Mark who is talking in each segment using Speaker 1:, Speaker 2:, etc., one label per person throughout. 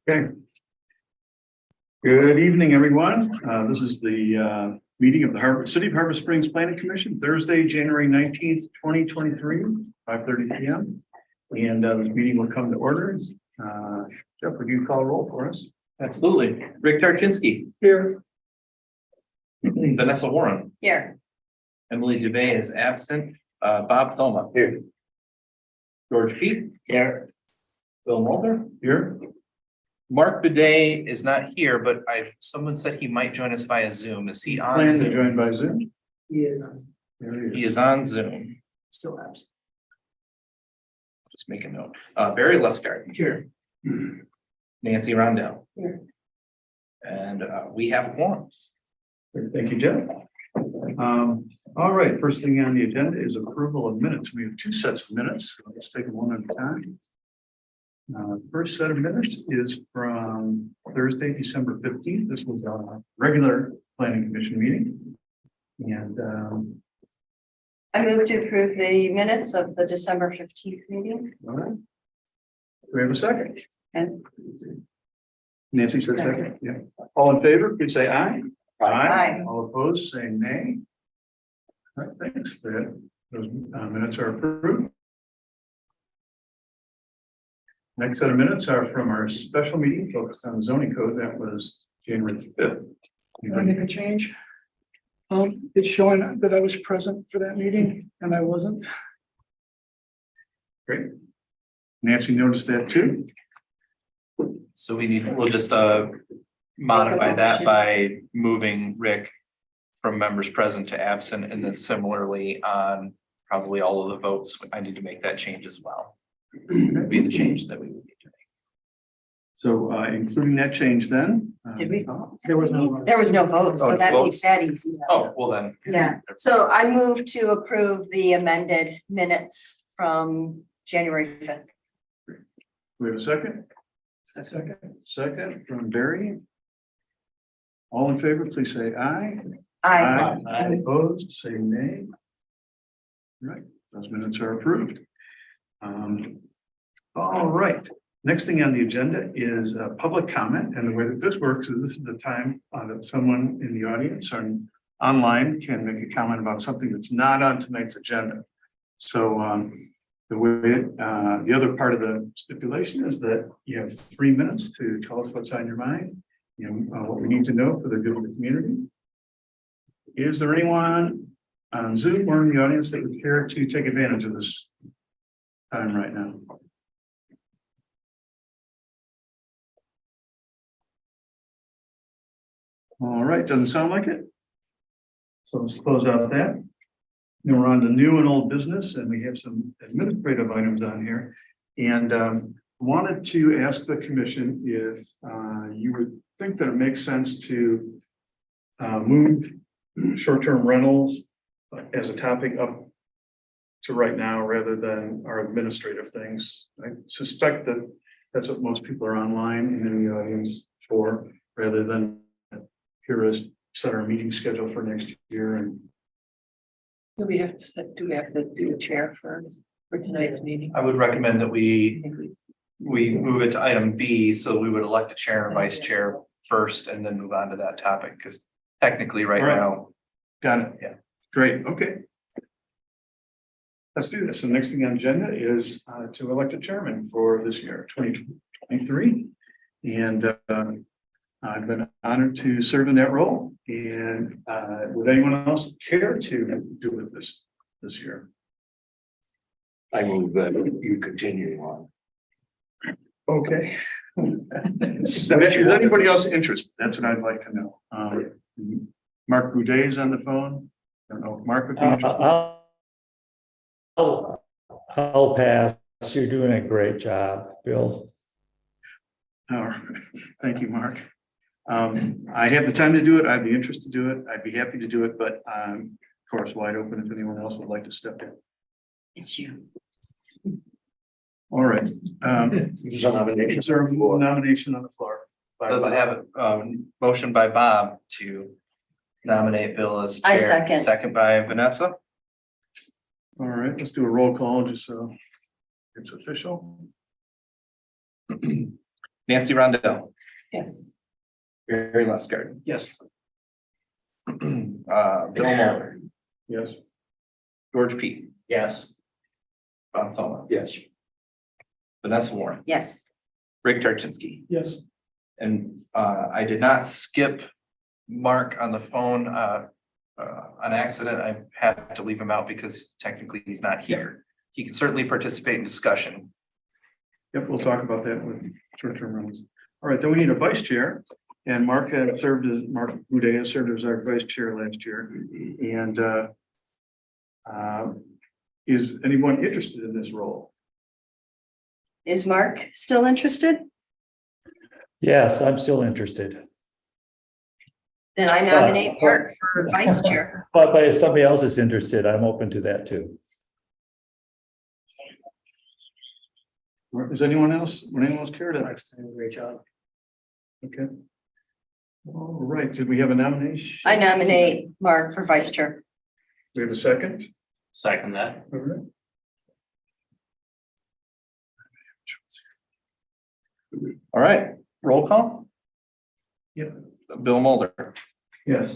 Speaker 1: Okay. Good evening, everyone. This is the meeting of the City of Harbor Springs Planning Commission, Thursday, January 19th, 2023, 5:30 p.m. And this meeting will come to order. Jeff, would you call roll for us?
Speaker 2: Absolutely. Rick Tarczynski.
Speaker 1: Here.
Speaker 2: Vanessa Warren.
Speaker 3: Here.
Speaker 2: Emily Dubé is absent. Bob Thoma.
Speaker 1: Here.
Speaker 2: George Pete.
Speaker 1: Here.
Speaker 2: Bill Mulder.
Speaker 1: Here.
Speaker 2: Mark Bidet is not here, but someone said he might join us via Zoom. Is he on
Speaker 1: Plan to
Speaker 2: Zoom?
Speaker 1: join by Zoom.
Speaker 3: He is on.
Speaker 1: There
Speaker 2: He is on Zoom.
Speaker 3: Still absent.
Speaker 2: Just make a note. Barry Lesgard.
Speaker 1: Here.
Speaker 2: Nancy Rondell.
Speaker 3: Here.
Speaker 2: And we have a quorum.
Speaker 1: Thank you, Jeff. All right, first thing on the agenda is approval of minutes. We have two sets of minutes. So let's take them one at a time. First set of minutes is from Thursday, December 15th. This was a regular planning commission meeting. And
Speaker 3: I move to approve the minutes of the December 15th meeting.
Speaker 1: all right. Do we have a second?
Speaker 3: And
Speaker 1: Nancy said second. Yeah. All in favor, please say aye.
Speaker 3: Aye.
Speaker 1: All opposed, say nay. All right, thanks. Those minutes are approved. Next set of minutes are from our special meeting focused on the zoning code. That was January 5th.
Speaker 4: Can I make a change? It's showing that I was present for that meeting and I wasn't.
Speaker 1: Great. Nancy noticed that too.
Speaker 2: So we'll just modify that by moving Rick from members present to absent, and then similarly on probably all of the votes, I need to make that change as well. Be the change that we would need to make.
Speaker 1: So including that change then.
Speaker 3: did we?
Speaker 4: There was no.
Speaker 3: There was no vote,
Speaker 2: Oh,
Speaker 3: so that
Speaker 2: votes.
Speaker 3: makes that easy.
Speaker 2: Oh, well then.
Speaker 3: Yeah, so I move to approve the amended minutes from January 5th.
Speaker 1: We have a second? Second from Barry. All in favor, please say aye.
Speaker 3: Aye.
Speaker 1: All opposed, say nay. Right, those minutes are approved. All right, next thing on the agenda is public comment, and the way that this works is this is the time that someone in the audience or online can make a comment about something that's not on tonight's agenda. So the way the other part of the stipulation is that you have 3 minutes to tell us what's on your mind, what we need to know for the good of the community. Is there anyone on Zoom or in the audience that would care to take advantage of this time right now? All right, doesn't sound like it. So let's close out that. Then we're on to new and old business, and we have some administrative items on here. And wanted to ask the commission if you would think that it makes sense to move short-term rentals as a topic up to right now rather than our administrative things. I suspect that that's what most people are online and in the audience for, rather than here is set our meeting schedule for next year. And
Speaker 5: Do we have to do a chair for tonight's meeting?
Speaker 2: I would recommend that we move it to item B, so we would elect a chair and vice chair first and then move on to that topic, because technically right
Speaker 1: All right.
Speaker 2: now.
Speaker 1: got it.
Speaker 2: Yeah.
Speaker 1: Great. Okay. Let's do this. The next thing on the agenda is to elect a chairman for this year, 2023. And I've been honored to serve in that role. And would anyone else care to do it this year?
Speaker 6: I move that you continue on.
Speaker 1: Okay. Is anybody else interested? That's what I'd like to know. Mark Boudet is on the phone. I don't know if Mark would be interested.
Speaker 7: I'll pass. You're doing a great job, Bill.
Speaker 1: Oh, thank you, Mark. I have the time to do it. I have the interest to do it. I'd be happy to do it, but of course, wide open if anyone else would like to step in.
Speaker 3: It's you.
Speaker 1: All right.
Speaker 6: There's a nomination.
Speaker 1: Is there a nomination on the floor?
Speaker 2: Does it have a motion by Bob to nominate Bill as
Speaker 3: I
Speaker 2: chair?
Speaker 3: second.
Speaker 2: Second by Vanessa.
Speaker 1: All right, let's do a roll call just so it's official.
Speaker 2: Nancy Rondell,
Speaker 5: Yes.
Speaker 2: Barry Leskard,
Speaker 1: Yes.
Speaker 2: Bill Mulder,
Speaker 1: Yes.
Speaker 2: George P,
Speaker 6: Yes.
Speaker 2: Bob Thoma,
Speaker 6: Yes.
Speaker 2: Vanessa Warren,
Speaker 3: Yes,
Speaker 2: Rick Tarczynski.
Speaker 1: Yes.
Speaker 2: And I did not skip Mark on the phone on accident. I had to leave him out because technically he's not here. He can certainly participate in discussion.
Speaker 1: Yep, we'll talk about that with short-term rentals. All right, then we need a vice chair. And Mark Boudet has served as our vice chair last year. And is anyone interested in this role?
Speaker 3: is Mark still interested?
Speaker 7: Yes, I'm still interested.
Speaker 3: Then I nominate Mark for vice chair.
Speaker 7: But if somebody else is interested, I'm open to that too.
Speaker 1: Is anyone else, would anyone else care to?
Speaker 4: Great job.
Speaker 1: Okay. All right, did we have a nomination?
Speaker 3: I nominate Mark for vice chair.
Speaker 1: We have a second?
Speaker 6: Second that.
Speaker 1: All right.
Speaker 2: All right, roll call.
Speaker 1: Yep.
Speaker 2: Bill Mulder,
Speaker 1: Yes.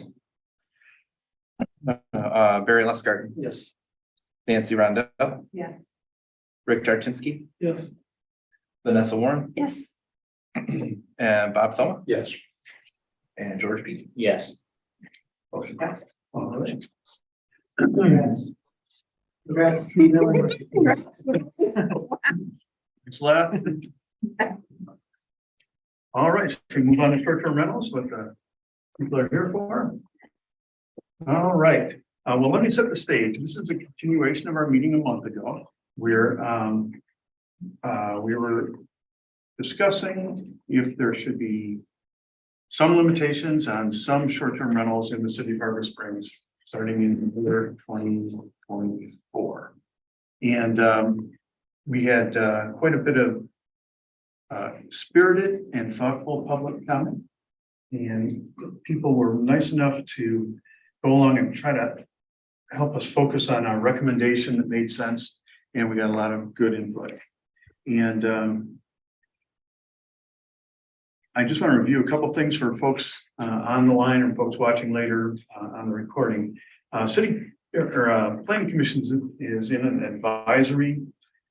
Speaker 2: Barry Leskard,
Speaker 4: Yes.
Speaker 2: Nancy Rondell.
Speaker 5: Yeah.
Speaker 2: Rick Tarczynski,
Speaker 1: Yes.
Speaker 2: Vanessa Warren,
Speaker 3: Yes,
Speaker 2: and Bob Thoma,
Speaker 6: Yes.
Speaker 2: and George P.
Speaker 6: Yes.
Speaker 2: Motion passes.
Speaker 1: All right.
Speaker 5: Congrats. Congrats, Steve Miller.
Speaker 1: It's left. All right, can we move on to short-term rentals, what the people are here for? All right, well, let me set the stage. This is a continuation of our meeting a month ago. We were discussing if there should be some limitations on some short-term rentals in the city of Harbor Springs, starting in the year 2024. And we had quite a bit of spirited and thoughtful public comment. And people were nice enough to go along and try to help us focus on our recommendation that made sense. And we got a lot of good input. And I just want to review a couple things for folks on the line and folks watching later on the recording. Planning Commission is in an advisory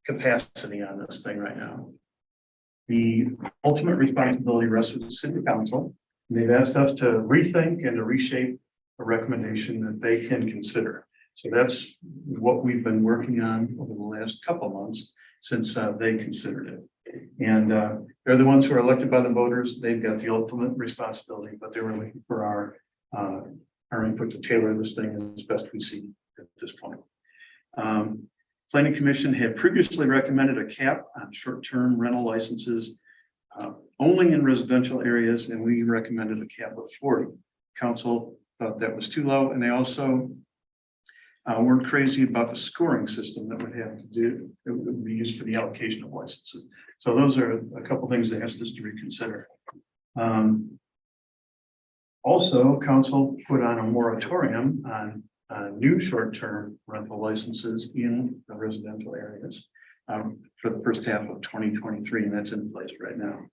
Speaker 1: capacity on this thing right now. The ultimate responsibility rests with the city council. And they've asked us to rethink and to reshape a recommendation that they can consider. So that's what we've been working on over the last couple of months since they considered it. And they're the ones who are elected by the voters. They've got the ultimate responsibility, but they were looking for our input to tailor this thing as best we see at this point. Planning Commission had previously recommended a cap on short-term rental licenses only in residential areas, and we recommended a cap of 40. Council thought that was too low, and they also weren't crazy about the scoring system that would be used for the allocation of licenses. So those are a couple things they asked us to reconsider. Also, council put on a moratorium on new short-term rental licenses in the residential areas for the first half of 2023, and that's in place right now.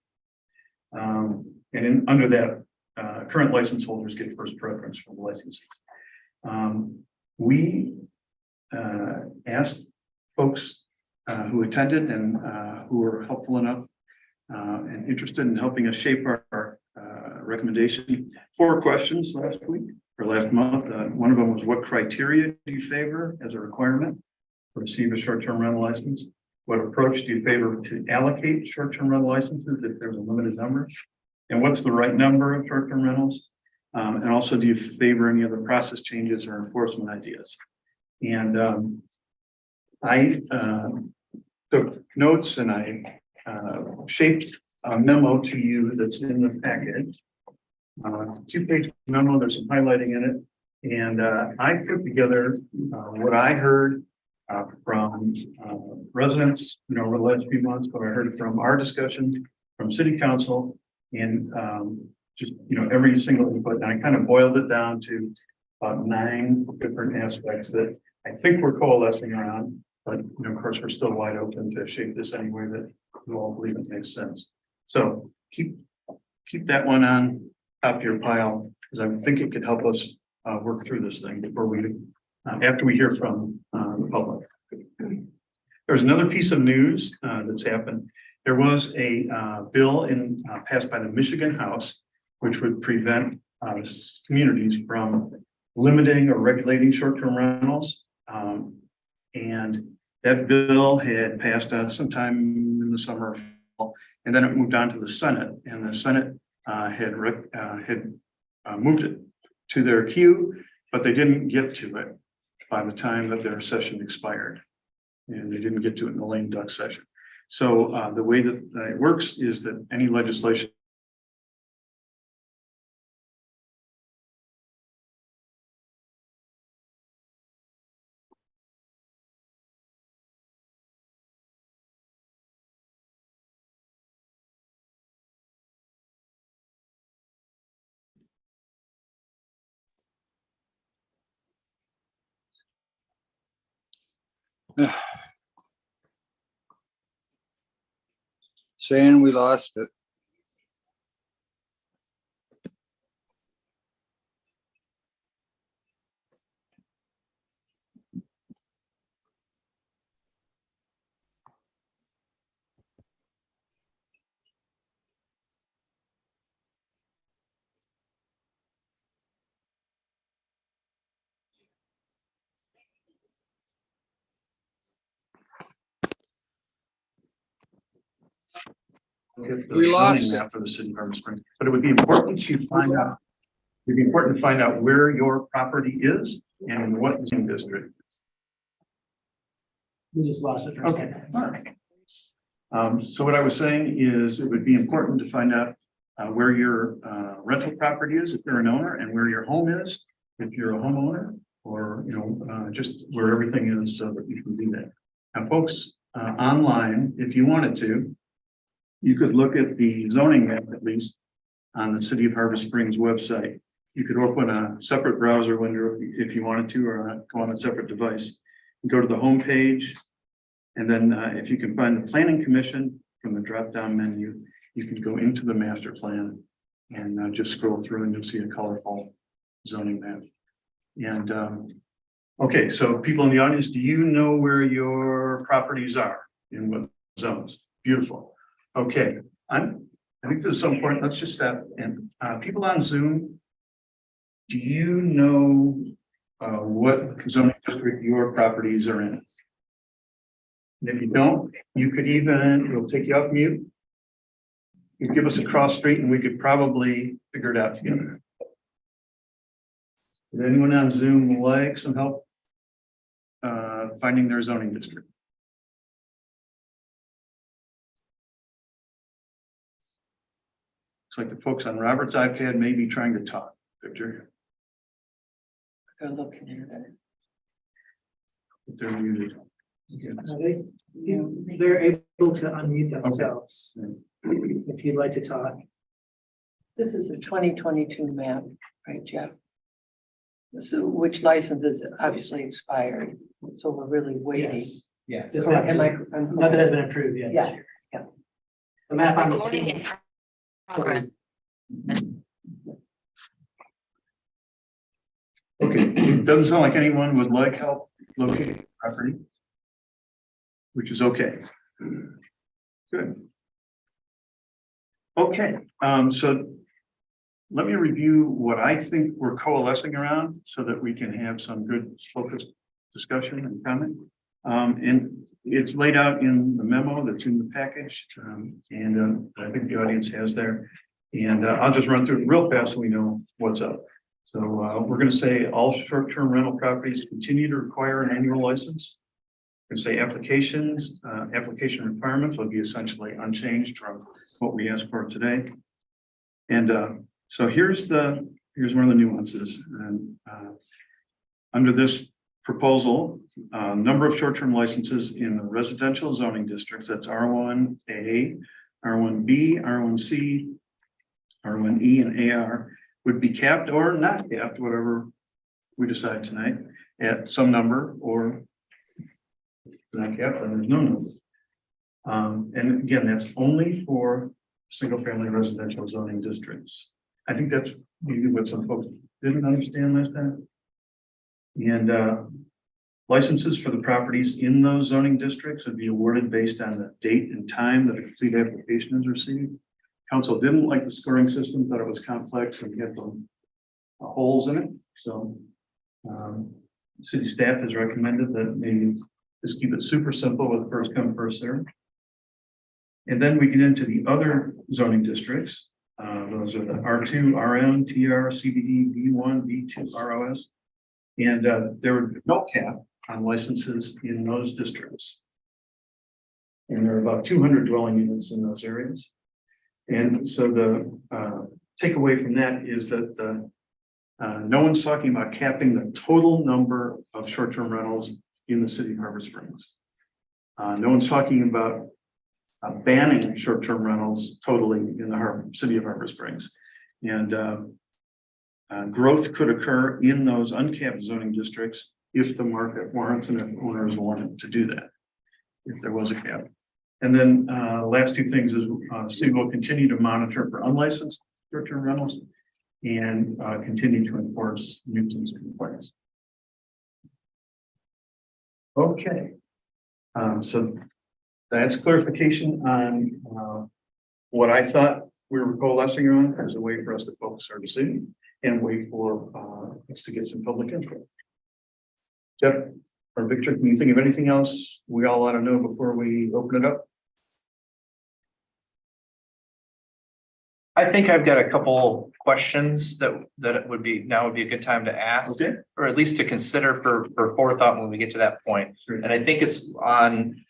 Speaker 1: Under that, current license holders get first preference for the licenses. We asked folks who attended and who were helpful enough and interested in helping us shape our recommendation. 4 questions last month. One of them was, what criteria do you favor as a requirement to receive a short-term rental license? What approach do you favor to allocate short-term rental licenses if there's a limited number? And what's the right number of short-term rentals? And also, do you favor any other process changes or enforcement ideas? And I took notes and I shaped a memo to you that's in the package. 2-page memo, there's some highlighting in it. And I put together what I heard from residents, over the last few months, but I heard it from our discussions, from city council, and just, every single input. And I kind of boiled it down to about 9 different aspects that I think we're coalescing around. But, of course, we're still wide open to shape this any way that you all believe it makes sense. So keep that one on top of your pile, because I think it could help us work through this thing before we, after we hear from the public. There's another piece of news that's happened. There was a bill passed by the Michigan House, which would prevent communities from limiting or regulating short-term rentals. And that bill had passed sometime in the summer, and then it moved on to the Senate, and the Senate had moved it to their queue, but they didn't get to it by the time that their session expired. And they didn't get to it in the lame duck session. So the way that it works is that any legislation
Speaker 8: Saying we lost it.
Speaker 1: get the
Speaker 8: We lost
Speaker 1: zoning
Speaker 8: it.
Speaker 1: map for the city of Harbor Springs, but it would be important to find out. It'd be important to find out where your property is and in what zoning district.
Speaker 4: We just lost it for a
Speaker 1: Okay.
Speaker 4: second.
Speaker 1: So what I was saying is it would be important to find out where your rental property is, if you're an owner, and where your home is, if you're a homeowner, or, just where everything is so that you can do that. Now, folks, online, if you wanted to, you could look at the zoning map, at least, on the City of Harbor Springs website. You could open a separate browser window if you wanted to, or go on a separate device. Go to the home page. And then if you can find the Planning Commission from the drop-down menu, you can go into the master plan and just scroll through and you'll see a colorful zoning map. And okay, so people in the audience, do you know where your properties are in what zones? Beautiful. Okay, I think this is so important. Let's just step in. People on Zoom, do you know what zoning district your properties are in? And if you don't, you could even, it'll take you off mute. You give us a cross street and we could probably figure it out together. Would anyone on Zoom like some help finding their zoning district? Looks like the folks on Robert's iPad may be trying to talk. Victor,
Speaker 5: They're looking at it.
Speaker 1: they're muted.
Speaker 4: They're able to unmute themselves if you'd like to talk.
Speaker 5: This is a 2022 map, right, Jeff? So which license is obviously expired, so we're really waiting.
Speaker 2: Yes.
Speaker 4: This
Speaker 5: Am
Speaker 4: map
Speaker 5: I- I'm-
Speaker 4: Nothing has been approved yet.
Speaker 5: Yeah, yeah.
Speaker 4: The map on the screen.
Speaker 1: Okay, doesn't sound like anyone would like help locating property. Which is okay. Good. Okay, so let me review what I think we're coalescing around so that we can have some good focused discussion and comment. And it's laid out in the memo that's in the package, and I think the audience has there. And I'll just run through it real fast so we know what's up. So we're going to say all short-term rental properties continue to require an annual license. And say application requirements will be essentially unchanged from what we asked for today. And so here's one of the nuances. And under this proposal, number of short-term licenses in the residential zoning districts, that's R1A, R1B, R1C, R1E, and AR, would be capped or not capped, whatever we decide tonight, at some number or not capped, and there's no number. And again, that's only for single-family residential zoning districts. I think that's maybe what some folks didn't understand last time. And licenses for the properties in those zoning districts would be awarded based on the date and time that a complete application is received. Council didn't like the scoring system, thought it was complex and had some holes in it, so. City staff has recommended that maybe just keep it super simple with first come, first served. And then we get into the other zoning districts. Those are the R2, RM, TR, CBD, B1, B2, ROS. And there would be no cap on licenses in those districts. And there are about 200 dwelling units in those areas. And so the takeaway from that is that no one's talking about capping the total number of short-term rentals in the city of Harbor Springs. No one's talking about banning short-term rentals totally in the city of Harbor Springs. And growth could occur in those uncapped zoning districts if the market warrants and if owners wanted to do that, if there was a cap. And then last two things is city will continue to monitor for unlicensed short-term rentals and continue to enforce nuisance complaints. Okay. So that's clarification on what I thought we were coalescing on as a way for us to focus our decision and wait for us to get some public input. Jeff or Victor, can you think of anything else we all ought to know before we open it up?
Speaker 2: I think I've got a couple questions that it would be a good time to ask,
Speaker 1: Okay.
Speaker 2: or at least to consider for forethought when we get to that point.
Speaker 1: Sure.
Speaker 2: And I think it's on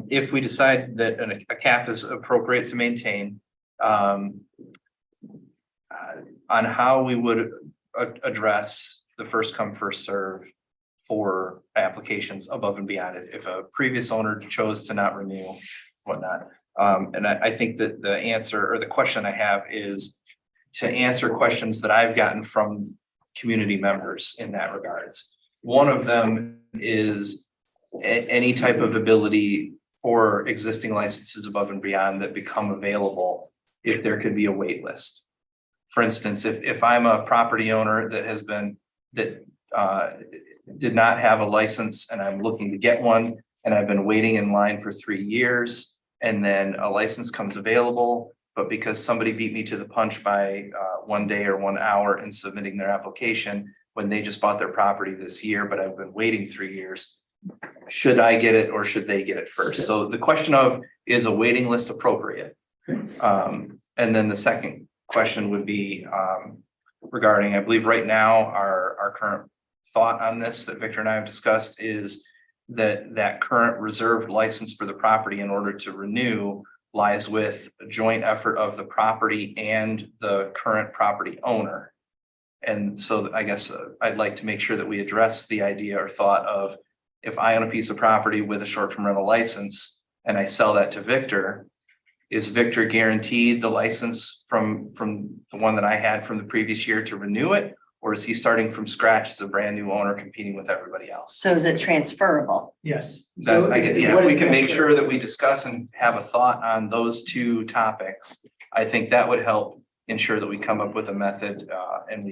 Speaker 2: if we decide that a cap is appropriate to maintain, on how we would address the first come, first serve for applications above and beyond. If a previous owner chose to not renew, whatnot. And I think that the answer or the question I have is to answer questions that I've gotten from community members in that regards. One of them is any type of ability for existing licenses above and beyond that become available if there could be a wait list. For instance, if I'm a property owner that did not have a license and I'm looking to get one, and I've been waiting in line for 3 years, and then a license comes available, but because somebody beat me to the punch by 1 day or 1 hour in submitting their application when they just bought their property this year, but I've been waiting 3 years, should I get it or should they get it first? So the question of, is a waiting list appropriate? And then the second question would be regarding, I believe right now, our current thought on this that Victor and I have discussed is that current reserved license for the property in order to renew lies with a joint effort of the property and the current property owner. And so I guess I'd like to make sure that we address the idea or thought of, if I own a piece of property with a short-term rental license and I sell that to Victor, is Victor guaranteed the license from the one that I had from the previous year to renew it? Or is he starting from scratch as a brand new owner competing with everybody else?
Speaker 3: So is it transferable?
Speaker 4: Yes.
Speaker 2: If we can make sure that we discuss and have a thought on those two topics, I think that would help ensure that we come up with a method and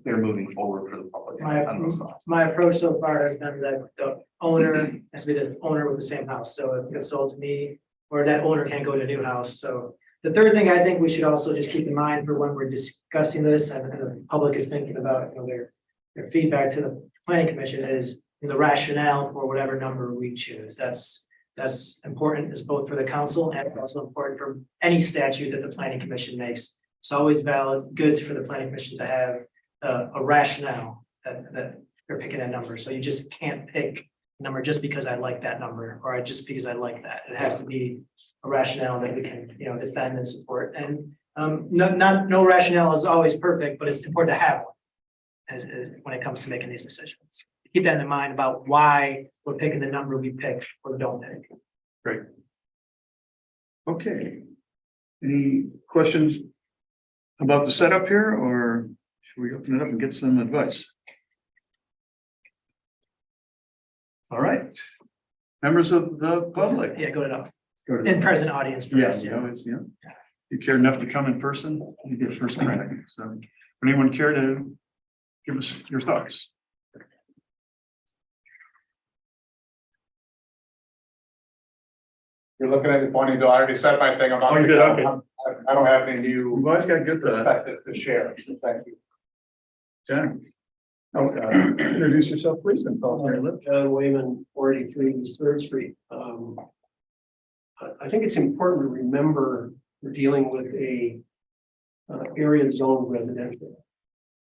Speaker 2: they're moving forward for the public on those thoughts.
Speaker 8: My approach so far has been that the owner has to be the owner with the same house, so if it's sold to me, or that owner can't go to a new house, so. The third thing I think we should also just keep in mind for when we're discussing this and the public is thinking about, their feedback to the planning commission is the rationale for whatever number we choose. That's important, is both for the council and it's also important for any statute that the planning commission makes. It's always valid, good for the planning commission to have a rationale that they're picking that number. So you just can't pick a number just because I like that number, or just because I like that. It has to be a rationale that we can, defend and support. And no rationale is always perfect, but it's important to have one when it comes to making these decisions. Keep that in mind about why we're picking the number we pick or don't pick.
Speaker 1: Great. Okay. Any questions about the setup here, or should we open it up and get some advice? All right. Members of the public.
Speaker 8: Yeah, go to
Speaker 1: Go to the-
Speaker 8: in-person audience
Speaker 1: Yeah,
Speaker 8: first,
Speaker 1: you
Speaker 8: yeah.
Speaker 1: know, it's, yeah. You care enough to come in person, you get first credit. So, would anyone care to give us your thoughts?
Speaker 9: You're looking at me funny, though. I already said my thing about.
Speaker 1: Oh, you did? Okay.
Speaker 9: I don't have any new
Speaker 1: You've always got good thoughts.
Speaker 9: perspective to share, so thank you.
Speaker 1: Jen? Oh, introduce yourself, please, and tell us where you live.
Speaker 10: John Wayman, 43 East Third Street. I think it's important to remember we're dealing with a area zone residential.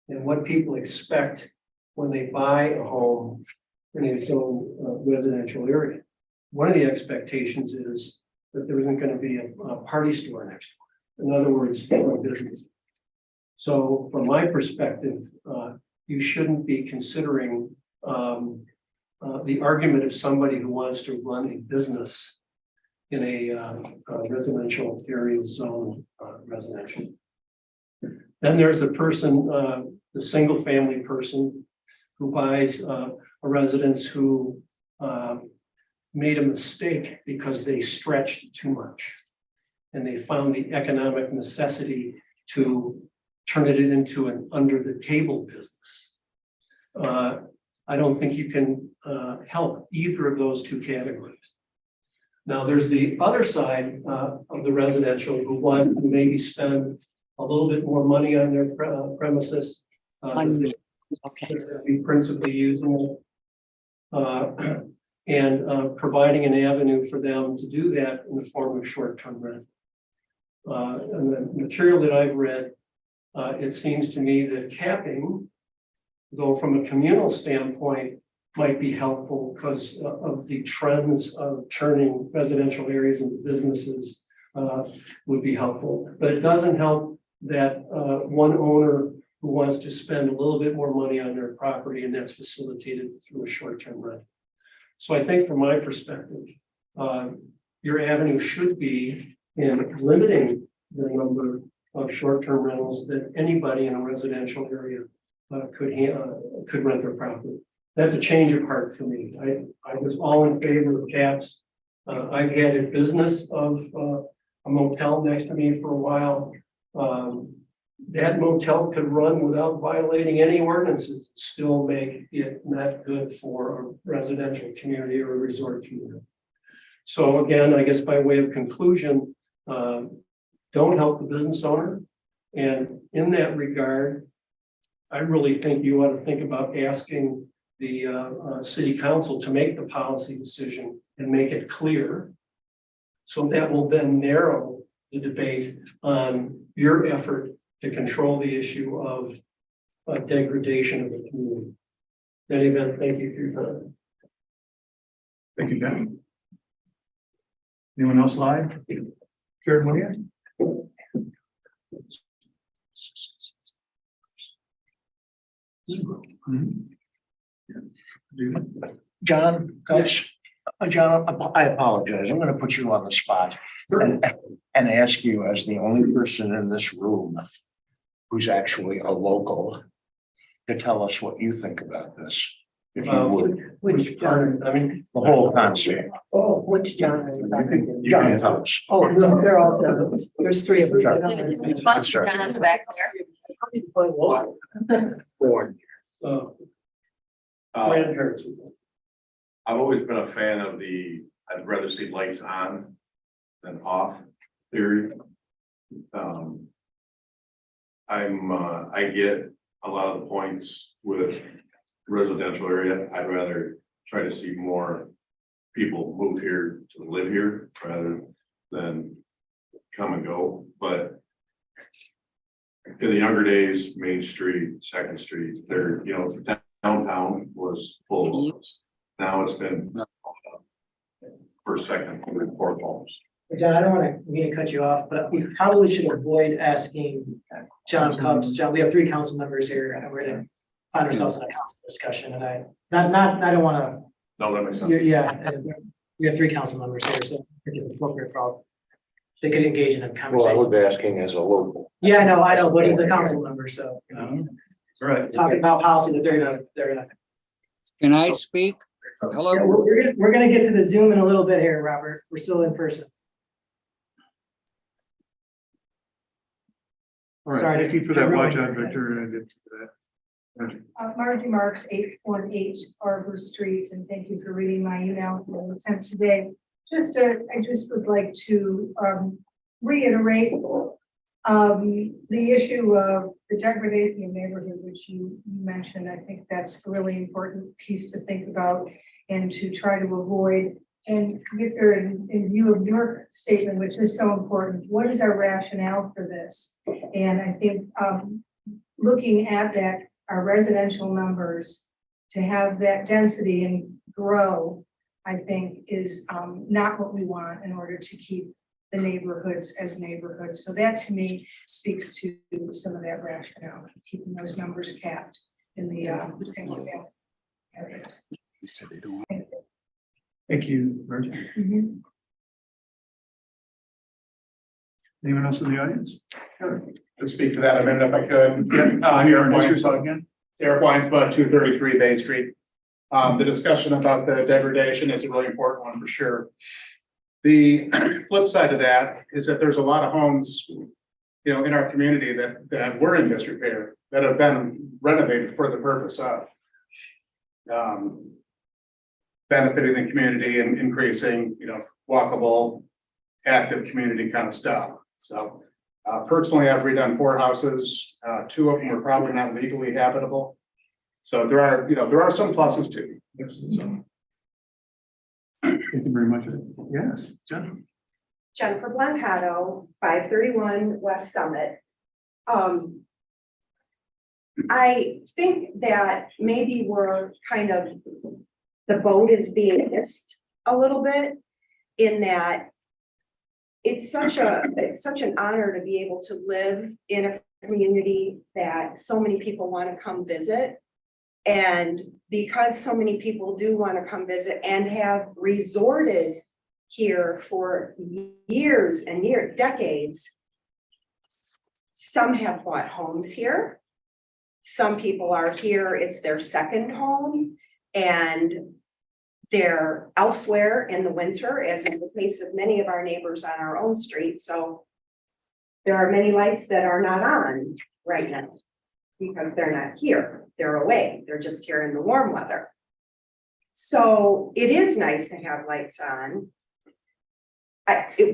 Speaker 10: And what people expect when they buy a home in a zone residential area. One of the expectations is that there isn't going to be a party store next door. In other words, a business. So from my perspective, you shouldn't be considering the argument of somebody who wants to run a business in a residential area zone residential. Then there's the person, the single family person who buys a residence who made a mistake because they stretched too much. And they found the economic necessity to turn it into an under the table business. I don't think you can help either of those two categories. Now, there's the other side of the residential who want to maybe spend a little bit more money on their premises.
Speaker 5: Okay.
Speaker 10: Be principally using it. And providing an avenue for them to do that in the form of short-term rent. And the material that I've read, it seems to me that capping, though from a communal standpoint, might be helpful because of the trends of turning residential areas into businesses would be helpful. But it doesn't help that one owner who wants to spend a little bit more money on their property, and that's facilitated through a short-term rent. So I think from my perspective, your avenue should be in limiting the number of short-term rentals that anybody in a residential area could rent their property. That's a change of heart for me. I was all in favor of caps. I've had a business of a motel next to me for a while. That motel could run without violating any ordinances, still make it not good for a residential community or a resort community. So again, I guess by way of conclusion, don't help the business owner. And in that regard, I really think you ought to think about asking the city council to make the policy decision and make it clear. So that will then narrow the debate on your effort to control the issue of degradation of the community. In any event, thank you for your time.
Speaker 1: Thank you, Jen. Anyone else live? Karen, what do you?
Speaker 6: John, John, I apologize. I'm gonna put you on the spot and ask you, as the only person in this room who's actually a local, to tell us what you think about this. If you would,
Speaker 10: Which John, I mean,
Speaker 6: the whole concept.
Speaker 5: Oh, which John are you talking to?
Speaker 6: John Thomas.
Speaker 5: Oh, no, they're all done. There's three of us.
Speaker 3: There's a bunch of Johns back there.
Speaker 10: grandparents.
Speaker 9: I've always been a fan of I'd rather see lights on than off theory. I get a lot of the points with residential area. I'd rather try to see more people move here to live here rather than come and go. But in the younger days, Main Street, Second Street, downtown was full of those. Now it's been first, second, third, fourth homes.
Speaker 8: John, I don't want to cut you off, but we probably should avoid asking John Cubs. John, we have three council members here and we're gonna find ourselves in a council discussion and I don't want
Speaker 9: No, that makes
Speaker 8: to,
Speaker 9: sense.
Speaker 8: yeah. and We have three council members here, so I think it's appropriate for they could engage in a
Speaker 6: Well, I
Speaker 8: conversation.
Speaker 6: was asking as a local.
Speaker 8: Yeah, I know, but he's a council member, so.
Speaker 1: All right.
Speaker 8: Talking about policy that they're gonna.
Speaker 11: Can I speak? Hello?
Speaker 8: Yeah, we're gonna get to the Zoom in a little bit here, Robert. We're still in person.
Speaker 1: All right,
Speaker 8: Sorry to-
Speaker 1: thank you for
Speaker 8: to
Speaker 1: that
Speaker 8: ruin
Speaker 1: watch out,
Speaker 8: that.
Speaker 1: Victor, and I did that.
Speaker 11: Margie Marks, 818 Arbor Street, and thank you for reading my email for the 10th today. I just would like to reiterate the issue of the degradation of neighborhood, which you mentioned. I think that's a really important piece to think about and to try to avoid. And Victor, in view of your statement, which is so important, what is our rationale for this? And I think looking at that, our residential numbers, to have that density and grow, I think is not what we want in order to keep the neighborhoods as neighborhoods. So that to me speaks to some of that rationale, keeping those numbers capped in the single family areas.
Speaker 1: Thank you, Margie.
Speaker 11: Mhm.
Speaker 1: Anyone else in the audience?
Speaker 12: To speak to that a minute if I could.
Speaker 1: Introduce yourself again.
Speaker 12: Eric Weinsbud, 233 Bay Street. The discussion about the degradation is a really important one for sure. The flip side of that is that there's a lot of homes, in our community that were in disrepair, that have been renovated for the purpose of benefiting the community and increasing, walkable, active community kind of stuff. So personally, I've redone 4 houses. 2 of them are probably not legally habitable. So there are some pluses too. So,
Speaker 1: Thank you very much. Yes, Jen.
Speaker 13: Jennifer Blancato, 531 West Summit. I think that maybe we're kind of, the boat is being missed a little bit in that it's such an honor to be able to live in a community that so many people want to come visit. And because so many people do want to come visit and have resorted here for years and decades, some have bought homes here. Some people are here, it's their second home, and they're elsewhere in the winter, as in the case of many of our neighbors on our own street. So there are many lights that are not on right now because they're not here. They're away. They're just here in the warm weather. So it is nice to have lights on.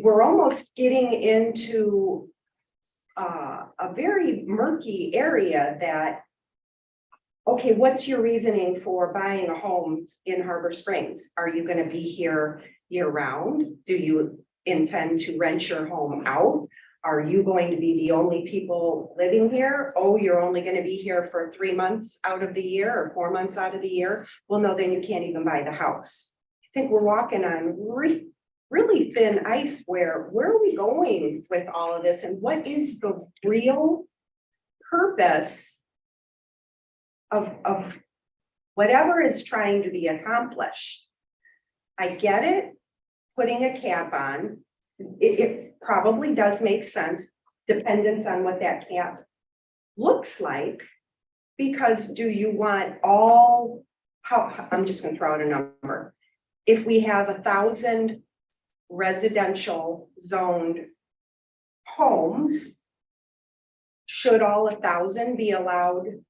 Speaker 13: We're almost getting into a very murky area that, okay, what's your reasoning for buying a home in Harbor Springs? Are you going to be here year round? Do you intend to rent your home out? Are you going to be the only people living here? Oh, you're only going to be here for 3 months out of the year or 4 months out of the year? Well, no, then you can't even buy the house. I think we're walking on really thin ice. Where are we going with all of this? And what is the real purpose of whatever is trying to be accomplished? I get it, putting a cap on, it probably does make sense, dependent on what that cap looks like. Because do you want I'm just gonna throw out a number. If we have 1,000 residential zoned homes, should all 1,000 be allowed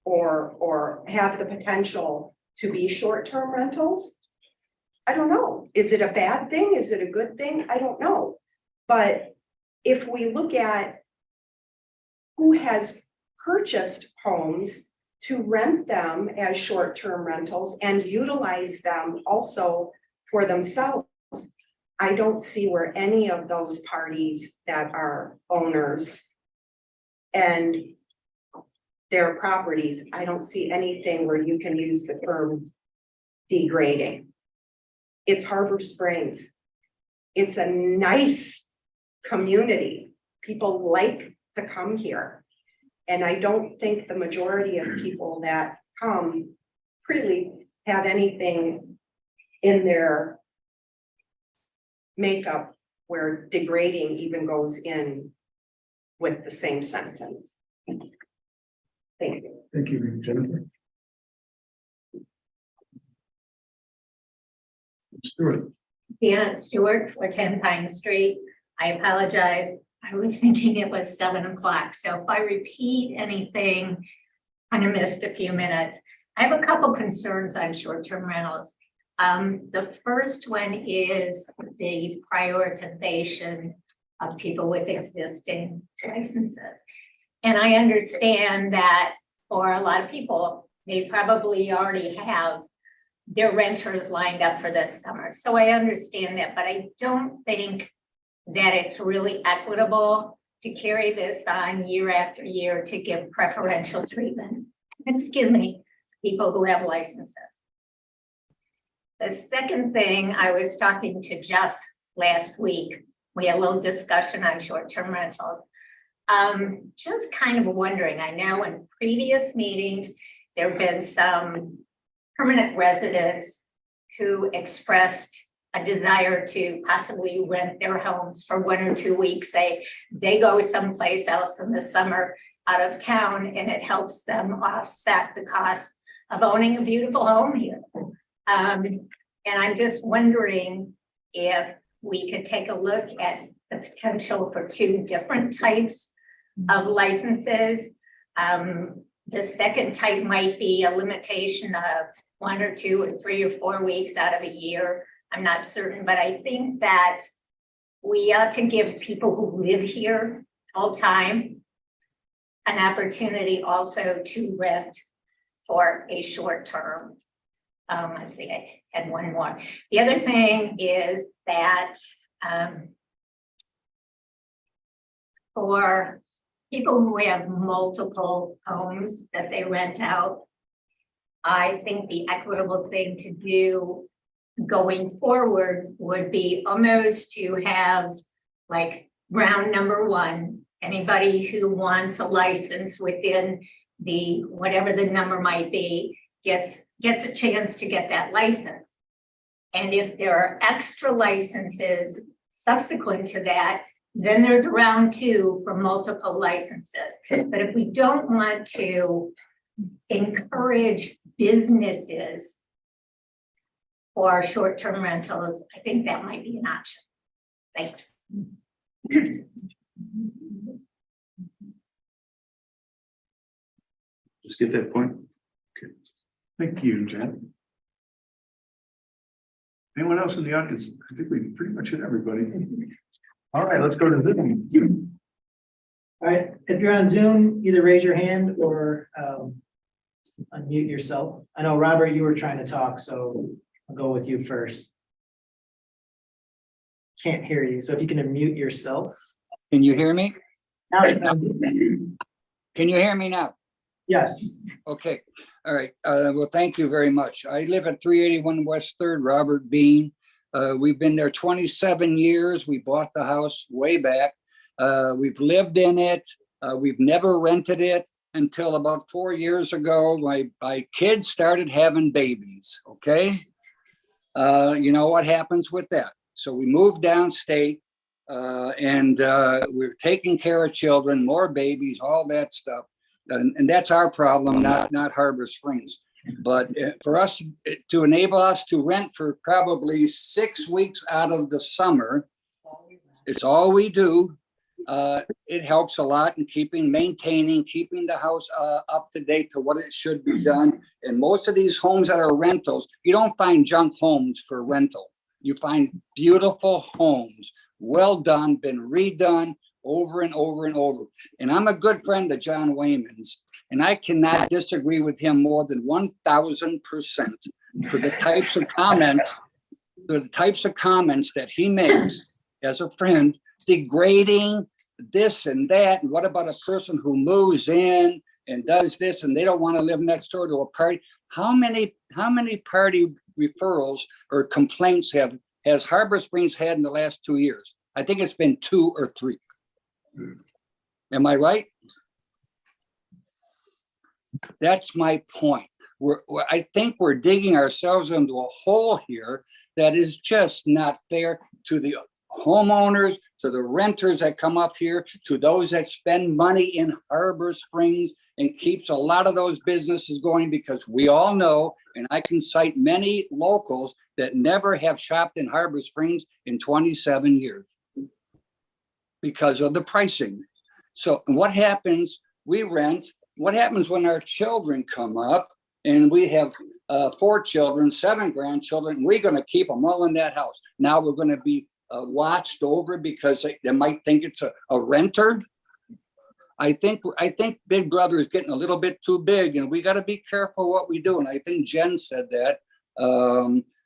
Speaker 13: or have the potential to be short-term rentals? I don't know. Is it a bad thing? Is it a good thing? I don't know. But if we look at who has purchased homes to rent them as short-term rentals and utilize them also for themselves, I don't see where any of those parties that are owners and their properties, I don't see anything where you can use the term degrading. It's Harbor Springs. It's a nice community. People like to come here. And I don't think the majority of people that come freely have anything in their makeup where degrading even goes in with the same sentence. Thank you.
Speaker 1: Thank you, Jennifer. Stuart.
Speaker 14: Janet Stewart for 10 Pine Street. I apologize. I was thinking it was 7 o'clock, so if I repeat anything, kind of missed a few minutes. I have a couple concerns on short-term rentals. The first one is the prioritization of people with existing licenses. And I understand that for a lot of people, they probably already have their renters lined up for this summer. So I understand that, but I don't think that it's really equitable to carry this on year after year to give preferential treatment. Excuse me, people who have licenses. The second thing, I was talking to Jeff last week. We had a little discussion on short-term rentals. Just kind of wondering, I know in previous meetings, there have been some permanent residents who expressed a desire to possibly rent their homes for 1 or 2 weeks. Say they go someplace else in the summer out of town, and it helps them offset the cost of owning a beautiful home here. And I'm just wondering if we could take a look at the potential for 2 different types of licenses. The second type might be a limitation of 1 or 2 or 3 or 4 weeks out of a year. I'm not certain, but I think that we ought to give people who live here full time an opportunity also to rent for a short term. Let's see, I had one more. The other thing is that for people who have multiple homes that they rent out, I think the equitable thing to do going forward would be almost to have like round number 1, anybody who wants a license within the, whatever the number might be, gets a chance to get that license. And if there are extra licenses subsequent to that, then there's round 2 for multiple licenses. But if we don't want to encourage businesses for short-term rentals, I think that might be an option. Thanks.
Speaker 1: Just get that point. Okay. Thank you, Jen. Anyone else in the audience? I think we pretty much hit everybody. All right, let's go to Zoom.
Speaker 8: All right, if you're on Zoom, either raise your hand or unmute yourself. I know, Robert, you were trying to talk, so I'll go with you first. Can't hear you, so if you can unmute yourself.
Speaker 15: Can you hear me?
Speaker 8: Now,
Speaker 15: Can you hear me now?
Speaker 8: yes.
Speaker 15: Okay, all right. Well, thank you very much. I live at 381 West 3rd, Robert Bean. We've been there 27 years. We bought the house way back. We've lived in it. We've never rented it until about 4 years ago. My kids started having babies, okay? You know what happens with that. So we moved downstate and we're taking care of children, more babies, all that stuff. And that's our problem, not Harbor Springs. But for us to enable us to rent for probably 6 weeks out of the summer, it's all we do. It helps a lot in maintaining, keeping the house up to date to what it should be done. And most of these homes that are rentals, you don't find junk homes for rental. You find beautiful homes, well done, been redone over and over and over. And I'm a good friend of John Wayman's, and I cannot disagree with him more than 1000% for the types of comments that he makes as a friend, degrading this and that. And what about a person who moves in and does this and they don't want to live next door to a party? How many party referrals or complaints has Harbor Springs had in the last 2 years? I think it's been 2 or 3. Am I right? That's my point. I think we're digging ourselves into a hole here that is just not fair to the homeowners, to the renters that come up here, to those that spend money in Harbor Springs, and keeps a lot of those businesses going, because we all know, and I can cite many locals that never have shopped in Harbor Springs in 27 years. because of the pricing. So what happens, we rent, what happens when our children come up and we have 4 children, 7 grandchildren, we're gonna keep them all in that house. Now we're gonna be watched over because they might think it's a renter. I think Big Brother is getting a little bit too big and we gotta be careful what we do. And I think Jen said that.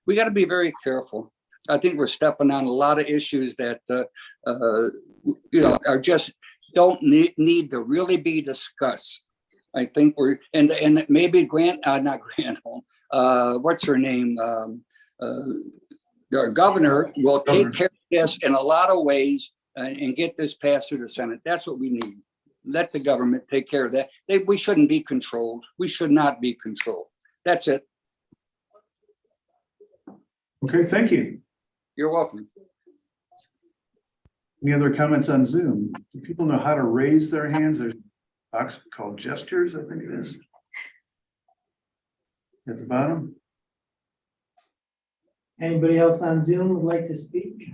Speaker 15: We gotta be very careful. I think we're stepping on a lot of issues that, are just don't need to really be discussed. I think we're, and maybe not Granholm, what's her name? Our governor will take care of this in a lot of ways and get this passed through the Senate. That's what we need. Let the government take care of that. We shouldn't be controlled. We should not be controlled. That's it.
Speaker 1: Okay, thank you.
Speaker 15: You're welcome.
Speaker 1: Any other comments on Zoom? Do people know how to raise their hands? There's a box called gestures, I think it is. At the bottom.
Speaker 8: Anybody else on Zoom would like to speak?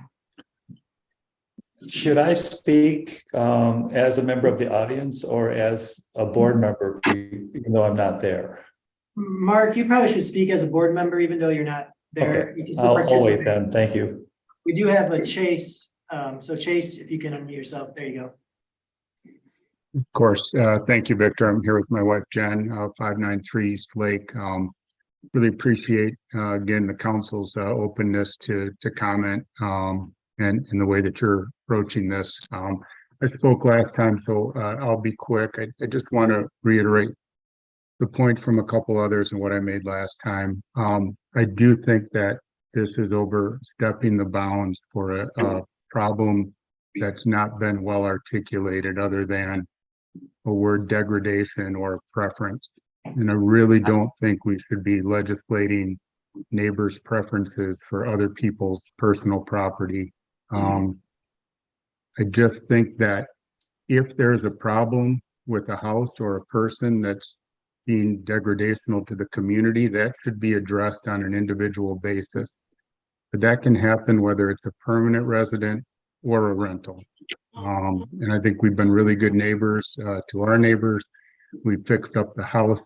Speaker 7: Should I speak as a member of the audience or as a board member, even though I'm not there?
Speaker 8: Mark, you probably should speak as a board member, even though you're not there.
Speaker 7: Okay,
Speaker 8: You can still
Speaker 7: I'll wait
Speaker 8: participate.
Speaker 7: then. Thank you.
Speaker 8: We do have a Chase, so Chase, if you can unmute yourself, there you go.
Speaker 12: Of course, thank you, Victor. I'm here with my wife, Jen, 593 East Lake. Really appreciate, again, the council's openness to comment and the way that you're approaching this. I spoke last time, so I'll be quick. I just want to reiterate the point from a couple others and what I made last time. I do think that this is overstepping the bounds for a problem that's not been well articulated other than a word degradation or preference. And I really don't think we should be legislating neighbors' preferences for other people's personal property. I just think that if there's a problem with a house or a person that's being degradational to the community, that should be addressed on an individual basis. But that can happen whether it's a permanent resident or a rental. And I think we've been really good neighbors to our neighbors. We fixed up the house.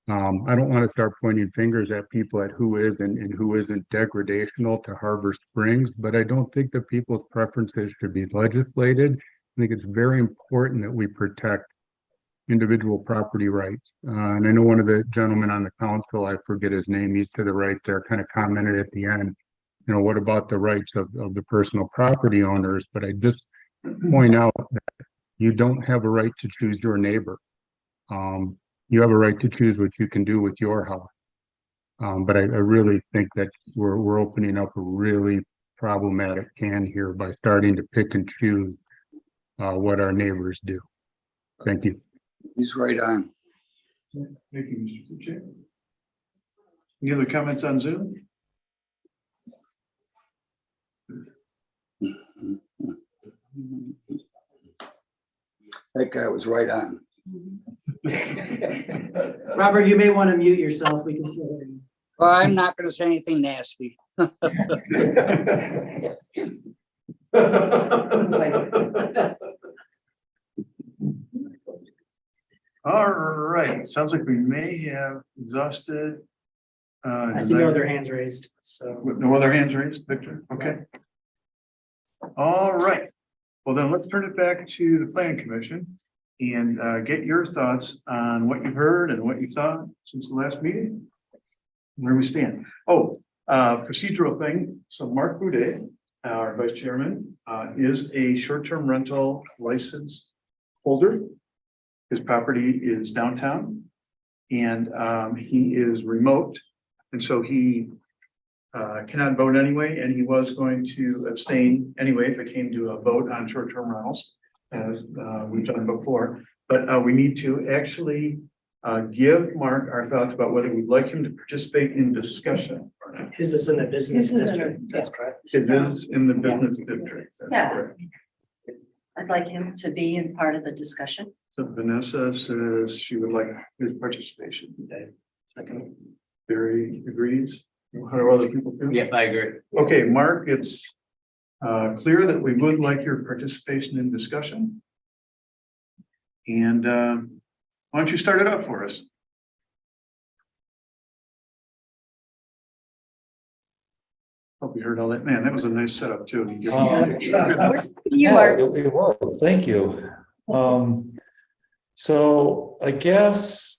Speaker 12: I don't want to start pointing fingers at people at who is and who isn't degradational to Harbor Springs, but I don't think that people's preferences should be legislated. I think it's very important that we protect individual property rights. And I know one of the gentlemen on the council, I forget his name, he's to the right there, kind of commented at the end, what about the rights of the personal property owners? But I just point out that you don't have a right to choose your neighbor. You have a right to choose what you can do with your house. But I really think that we're opening up a really problematic can here by starting to pick and choose what our neighbors do. Thank you.
Speaker 15: He's right on.
Speaker 1: Thank you, Mr. Chair. Any other comments on Zoom?
Speaker 15: That guy was right on.
Speaker 8: Robert, you may want to mute yourself. We can still hear you.
Speaker 15: Well, I'm not going to say anything nasty.
Speaker 1: All right, sounds like we may have exhausted.
Speaker 8: I see no other hands raised, so.
Speaker 1: No other hands raised, Victor? Okay. All right, well then let's turn it back to the planning commission and get your thoughts on what you've heard and what you thought since the last meeting. Where we stand. Oh, procedural thing. So Mark Boudet, our vice chairman, is a short-term rental license holder. His property is downtown and he is remote. And so he cannot vote anyway, and he was going to abstain anyway if it came to a vote on short-term rentals, as we've done before. But we need to actually give Mark our thoughts about whether we'd like him to participate in discussion or not.
Speaker 8: His is in the business district. That's correct.
Speaker 1: It is in the business district. That's
Speaker 3: Yeah.
Speaker 1: correct.
Speaker 3: I'd like him to be in part of the discussion.
Speaker 1: So Vanessa says she would like his participation. Second, Barry agrees. How do other people feel?
Speaker 2: Yeah, I agree.
Speaker 1: Okay, Mark, it's clear that we would like your participation in discussion. And why don't you start it up for us? Hope you heard all that. Man, that was a nice setup too.
Speaker 3: You
Speaker 7: Yeah,
Speaker 3: are,
Speaker 7: it was, thank you. So I guess.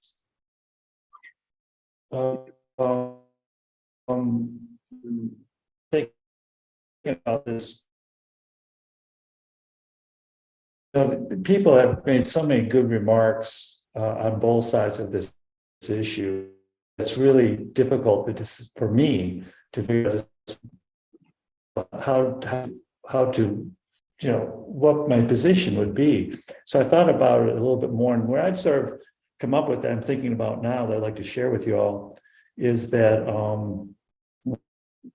Speaker 7: Thinking about this. People have made so many good remarks on both sides of this issue. It's really difficult for me to figure out how to, what my position would be. So I thought about it a little bit more, and where I've sort of come up with that I'm thinking about now that I'd like to share with you all is that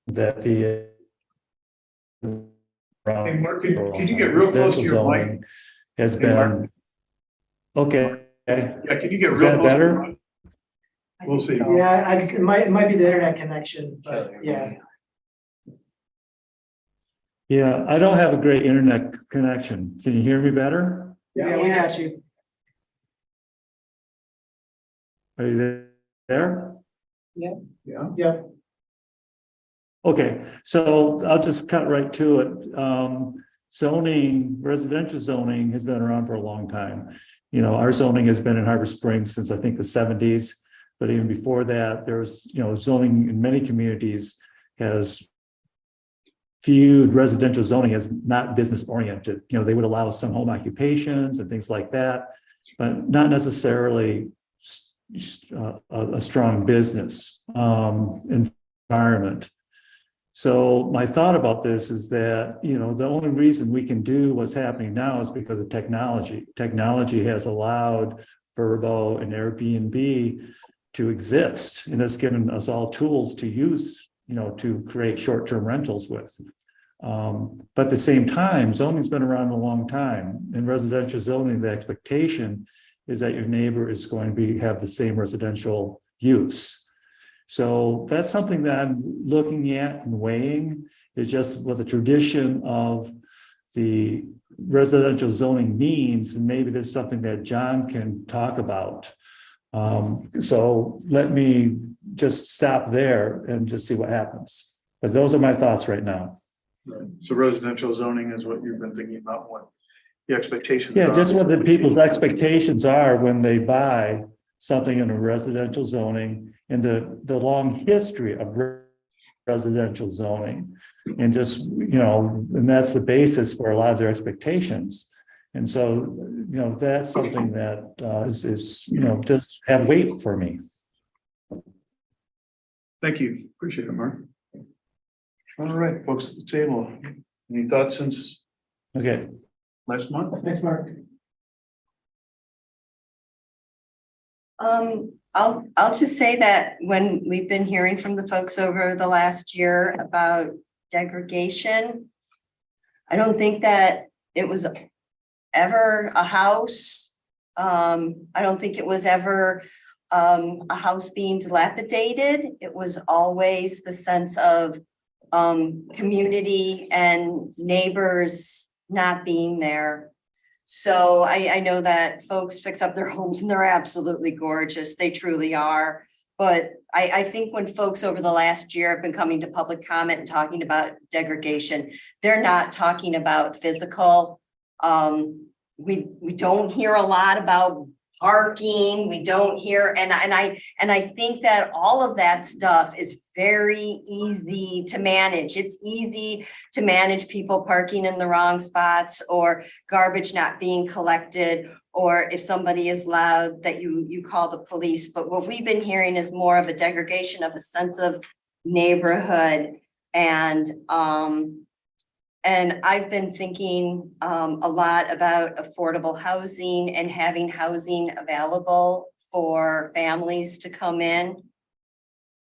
Speaker 7: the
Speaker 1: Hey, Mark, can you get real close to your mic?
Speaker 7: zoning has
Speaker 1: Hey, Mark.
Speaker 7: been okay.
Speaker 1: Yeah, can you get
Speaker 7: Is
Speaker 1: real
Speaker 7: that
Speaker 1: close? to your
Speaker 7: better?
Speaker 1: mic? We'll see.
Speaker 8: Yeah, I just, it might be the internet connection, but yeah.
Speaker 7: Yeah, I don't have a great internet connection. Can you hear me better?
Speaker 8: Yeah, we got you.
Speaker 7: Are you there?
Speaker 8: Yeah.
Speaker 7: Okay, so I'll just cut right to it. Zoning, residential zoning has been around for a long time. Our zoning has been in Harbor Springs since I think the 70s. But even before that, there was, zoning in many communities has viewed residential zoning as not business oriented. They would allow some home occupations and things like that, but not necessarily a strong business environment. So my thought about this is that, the only reason we can do what's happening now is because of technology. Technology has allowed Vrbo and Airbnb to exist, and it's given us all tools to use, to create short-term rentals with. But at the same time, zoning's been around a long time. In residential zoning, the expectation is that your neighbor is going to have the same residential use. So that's something that I'm looking at and weighing, is just what the tradition of the residential zoning means, and maybe there's something that John can talk about. So let me just stop there and just see what happens. But those are my thoughts right now.
Speaker 1: Right. So residential zoning is what you've been thinking about, what the expectations
Speaker 7: Yeah,
Speaker 1: are.
Speaker 7: just what the people's expectations are when they buy something in a residential zoning, and the long history of residential zoning. And just, and that's the basis for a lot of their expectations. And so, that's something that is just have weight for me.
Speaker 1: Thank you. Appreciate it, Mark. All right, folks at the table. Any thoughts since
Speaker 7: Okay.
Speaker 1: last month?
Speaker 8: Thanks, Mark.
Speaker 3: I'll just say that when we've been hearing from the folks over the last year about degradation, I don't think that it was ever a house. I don't think it was ever a house being dilapidated. It was always the sense of community and neighbors not being there. So I know that folks fix up their homes and they're absolutely gorgeous. They truly are. But I think when folks over the last year have been coming to public comment and talking about degradation, they're not talking about physical. We don't hear a lot about parking. We don't hear, and I think that all of that stuff is very easy to manage. It's easy to manage people parking in the wrong spots, or garbage not being collected, or if somebody is loud that you call the police. But what we've been hearing is more of a degradation of a sense of neighborhood. And I've been thinking a lot about affordable housing and having housing available for families to come in.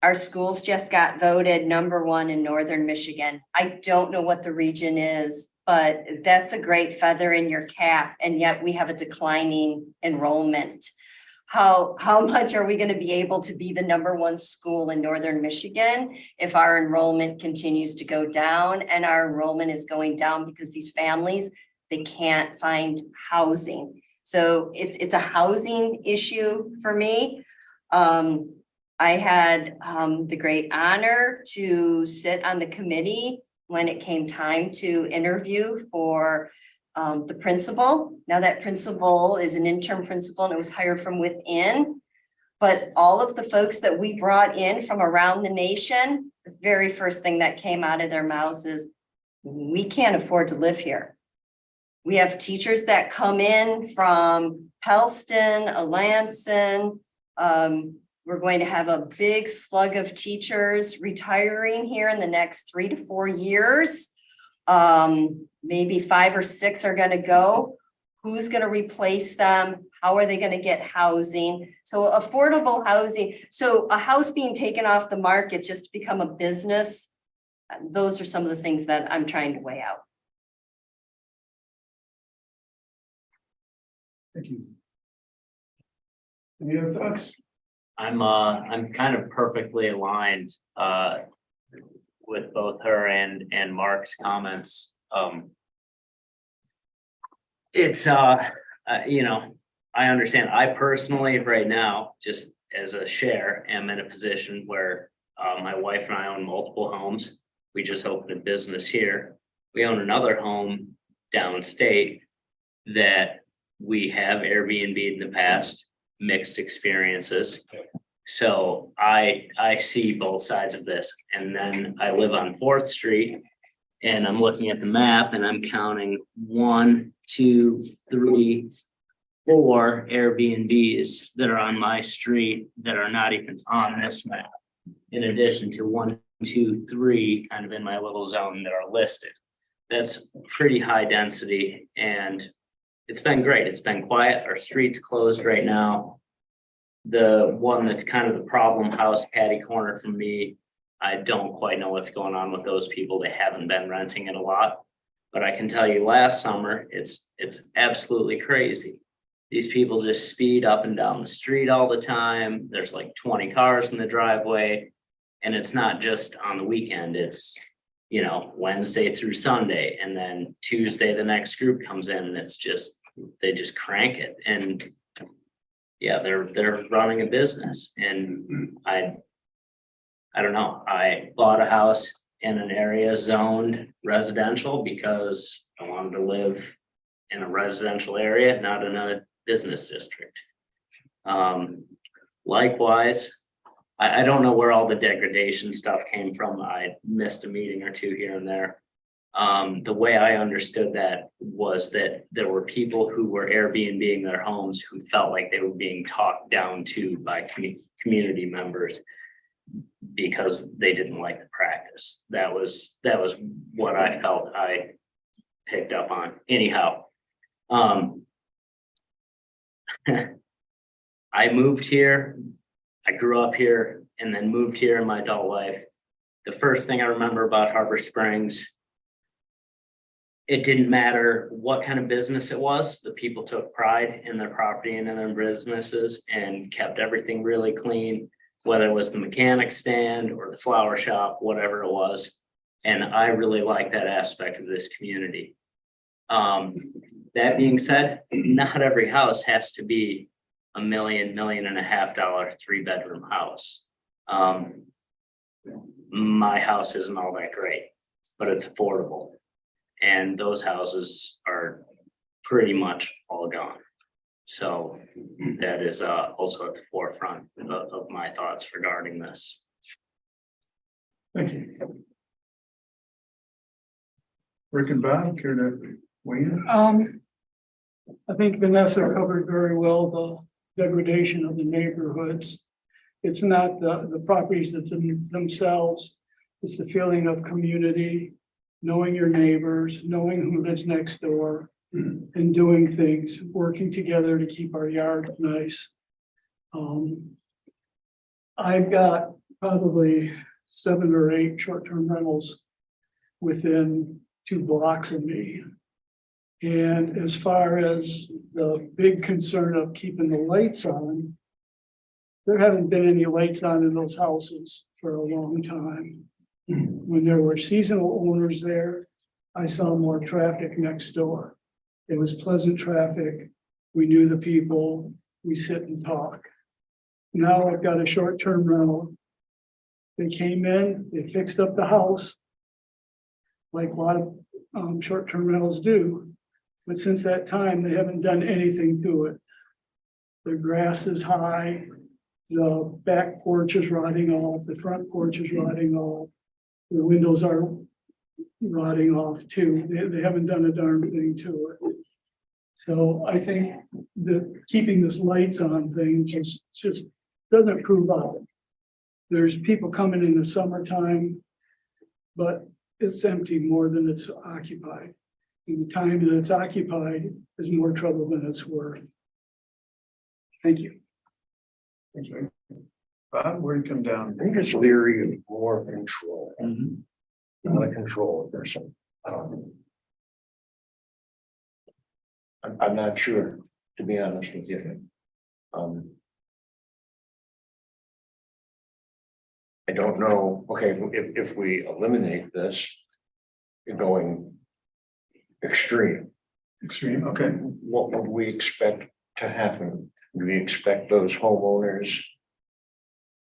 Speaker 3: Our schools just got voted #1 in Northern Michigan. I don't know what the region is, but that's a great feather in your cap. And yet we have a declining enrollment. how much are we going to be able to be the #1 school in Northern Michigan if our enrollment continues to go down, and our enrollment is going down because these families, they can't find housing. So it's a housing issue for me. I had the great honor to sit on the committee when it came time to interview for the principal. Now that principal is an interim principal and it was hired from within. But all of the folks that we brought in from around the nation, the very first thing that came out of their mouths is, we can't afford to live here. We have teachers that come in from Pellston, Alanson. We're going to have a big slug of teachers retiring here in the next 3 to 4 years. Maybe 5 or 6 are going to go. Who's going to replace them? How are they going to get housing? So affordable housing. So a house being taken off the market just to become a business. Those are some of the things that I'm trying to weigh out.
Speaker 1: Thank you. Any other thoughts?
Speaker 16: I'm kind of perfectly aligned with both her and Mark's comments. It's you know, I understand. I personally right now, just as a share, am in a position where my wife and I own multiple homes. We just opened a business here. We own another home downstate that we have Airbnb in the past, mixed experiences. So I see both sides of this. And then I live on 4th Street and I'm looking at the map and I'm counting 1, 2, 3, 4 Airbnbs that are on my street that are not even on this map. In addition to 1, 2, 3 kind of in my little zone that are listed. That's pretty high density and it's been great. It's been quiet. Our street's closed right now. The one that's kind of the problem house, catty corner for me, I don't quite know what's going on with those people. They haven't been renting it a lot. But I can tell you last summer, it's absolutely crazy. These people just speed up and down the street all the time. There's like 20 cars in the driveway. And it's not just on the weekend. It's, you know, Wednesday through Sunday. And then Tuesday, the next group comes in and it's just, they just crank it. And yeah, they're running a business. And I don't know. I bought a house in an area zoned residential because I wanted to live in a residential area, not in a business district. Likewise, I don't know where all the degradation stuff came from. I missed a meeting or two here and there. The way I understood that was that there were people who were Airbnb-ing their homes who felt like they were being talked down to by community members because they didn't like the practice. That was what I felt I picked up on. Anyhow, I moved here. I grew up here and then moved here in my adult life. The first thing I remember about Harbor Springs, it didn't matter what kind of business it was. The people took pride in their property and in their businesses and kept everything really clean, whether it was the mechanic stand or the flower shop, whatever it was. And I really like that aspect of this community. That being said, not every house has to be $1 million, $1.5 million 3-bedroom house. My house isn't all that great, but it's affordable. And those houses are pretty much all gone. So that is also at the forefront of my thoughts regarding this.
Speaker 1: Thank you. Rick and Bob, care to weigh in?
Speaker 4: I think Vanessa covered very well the degradation of the neighborhoods. It's not the properties themselves, it's the feeling of community, knowing your neighbors, knowing who lives next door, and doing things, working together to keep our yard nice. I've got probably 7 or 8 short-term rentals within 2 blocks of me. And as far as the big concern of keeping the lights on, there haven't been any lights on in those houses for a long time. When there were seasonal owners there, I saw more traffic next door. It was pleasant traffic. We knew the people, we sit and talk. Now I've got a short-term rental. They came in, they fixed up the house, like a lot of short-term rentals do. But since that time, they haven't done anything to it. The grass is high, the back porch is rotting off, the front porch is rotting off. The windows are rotting off too. They haven't done a darn thing to it. So I think that keeping this lights on thing just doesn't prove out. There's people coming in the summertime, but it's empty more than it's occupied. And the time that it's occupied is more trouble than it's worth. Thank you.
Speaker 1: Thank you. Bob, where do you come down?
Speaker 6: I'm just leery of more control,
Speaker 1: Mhm.
Speaker 6: not a control person. I'm not sure, to be honest with you. I don't know, okay, if we eliminate this, going extreme,
Speaker 1: Extreme, okay.
Speaker 6: what would we expect to happen? Do we expect those homeowners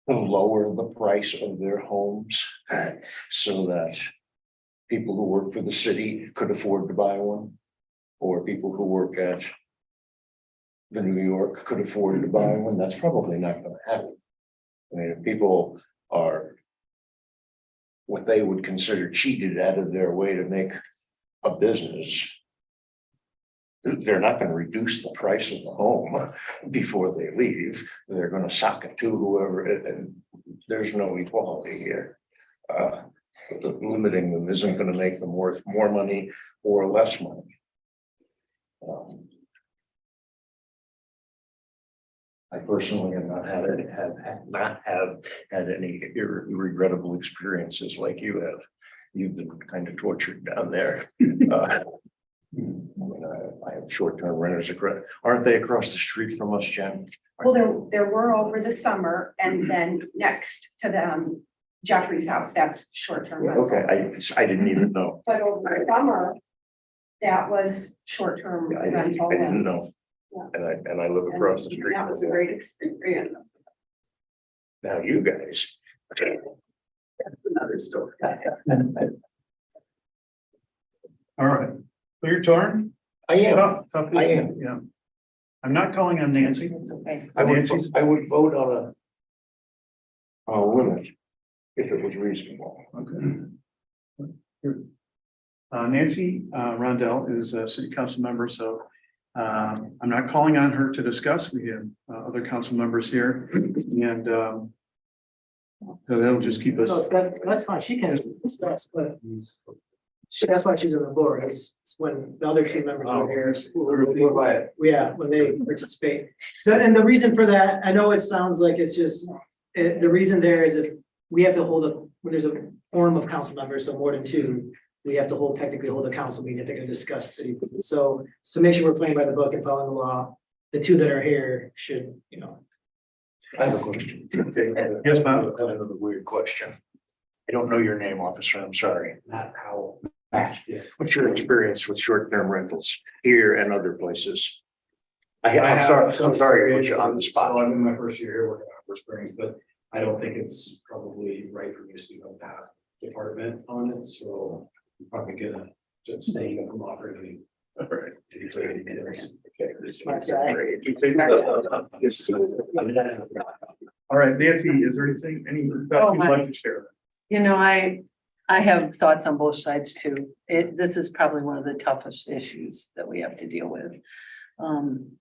Speaker 6: to lower the price of their homes so that people who work for the city could afford to buy one? Or people who work at the New York could afford to buy one? That's probably not gonna happen. I mean, if people are what they would consider cheated out of their way to make a business, they're not going to reduce the price of the home before they leave. They're going to sock it to whoever, and there's no equality here. Limiting them isn't going to make them worth more money or less money. I personally have not had any regrettable experiences like you have. You've been kind of tortured down there. I have short-term renters aren't they across the street from us, Jen?
Speaker 13: Well, there were over the summer, and then next to them, Jeffrey's house, that's short-term rental.
Speaker 6: Okay, I didn't even know.
Speaker 13: But over the summer, that was short-term
Speaker 6: I
Speaker 13: rental.
Speaker 6: didn't know.
Speaker 13: Yeah.
Speaker 6: And I live across the street.
Speaker 13: That was a great experience.
Speaker 6: Now you guys.
Speaker 13: That's another story.
Speaker 1: All right. So you're torn?
Speaker 6: I am.
Speaker 1: Tough,
Speaker 6: I am.
Speaker 1: Yeah. I'm not calling on Nancy.
Speaker 3: It's okay.
Speaker 6: I would vote on a limit if it was reasonable.
Speaker 1: Okay. Nancy Rondell is a city council member, so I'm not calling on her to discuss. We have other council members here, and so they'll just keep us.
Speaker 8: No, that's fine, she can discuss, but that's why she's on the board, it's when the other team members are here. Yeah, when they participate. And the reason for that, I know it sounds like it's just, the reason there is if we have to when there's a quorum of council members, so more than two, we have to technically hold a council meeting if they're gonna discuss city. So to make sure we're playing by the book and following the law, the two that are here should,
Speaker 6: I have a question.
Speaker 1: Yes, Bob.
Speaker 6: Another weird question. I don't know your name, officer. I'm sorry. Matt. What's your experience with short-term rentals here and other places? I'm sorry to put you on the spot.
Speaker 17: So I'm in my first year here working on Upper Springs, but I don't think it's probably right for me to speak on behalf of the department on it, so I'm probably gonna just stay from offering any.
Speaker 6: All right.
Speaker 1: All right, Nancy, is there any thought you'd like to share?
Speaker 5: I have thoughts on both sides too. This is probably one of the toughest issues that we have to deal with. Kind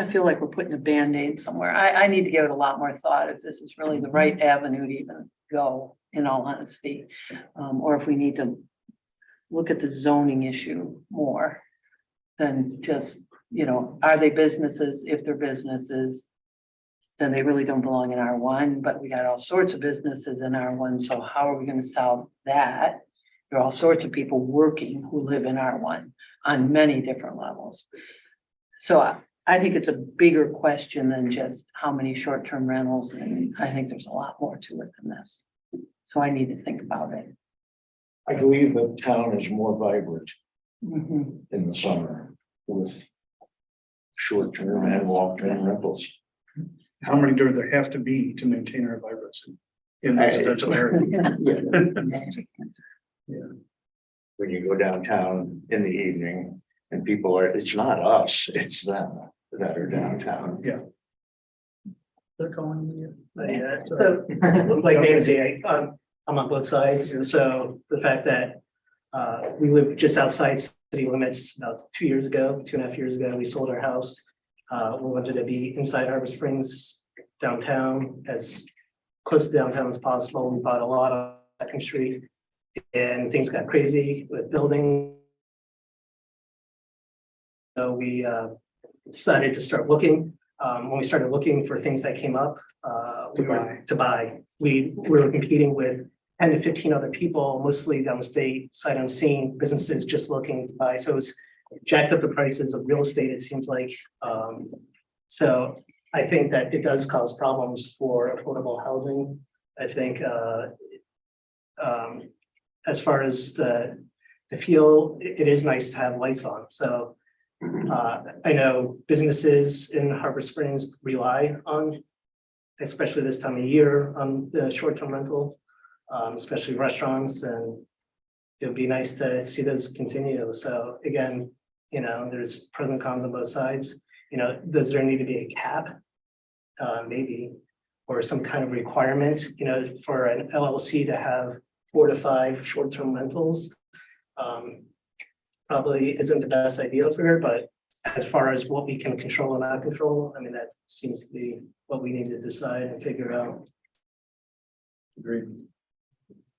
Speaker 5: of feel like we're putting a Band-Aid somewhere. I need to give it a lot more thought if this is really the right avenue to even go, in all honesty. Or if we need to look at the zoning issue more than just, are they businesses? If they're businesses, then they really don't belong in R1, but we got all sorts of businesses in R1. So how are we going to solve that? There are all sorts of people working who live in R1 on many different levels. So I think it's a bigger question than just how many short-term rentals, and I think there's a lot more to it than this. So I need to think about it.
Speaker 6: I believe the town is more vibrant
Speaker 5: Mhm.
Speaker 6: in the summer with short-term and long-term rentals.
Speaker 1: How many do there have to be to maintain our vibrancy in residential areas?
Speaker 6: When you go downtown in the evening and people are, it's not us, it's them that are downtown.
Speaker 8: They're calling you.
Speaker 5: Yeah.
Speaker 8: So, like Nancy, I'm on both sides, and so the fact that we live just outside city limits about 2 years ago, 2.5 years ago, we sold our house. We wanted to be inside Harbor Springs downtown, as close to downtown as possible. We bought a lot on Second Street, and things got crazy with building. So we decided to start looking. When we started looking for things that came up, we were competing with 10 to 15 other people, mostly downstate, sight unseen, businesses just looking to buy. So it's jacked up the prices of real estate, it seems like. So I think that it does cause problems for affordable housing. I think as far as the feel, it is nice to have lights on. So I know businesses in Harbor Springs rely on, especially this time of year, on the short-term rental, especially restaurants, and it would be nice to see those continue. So again, there's pros and cons on both sides. Does there need to be a cap? Maybe, or some kind of requirement, for an LLC to have 4 to 5 short-term rentals. Probably isn't the best idea for her, but as far as what we can control and not control, I mean, that seems to be what we need to decide and figure out.
Speaker 1: Agreed.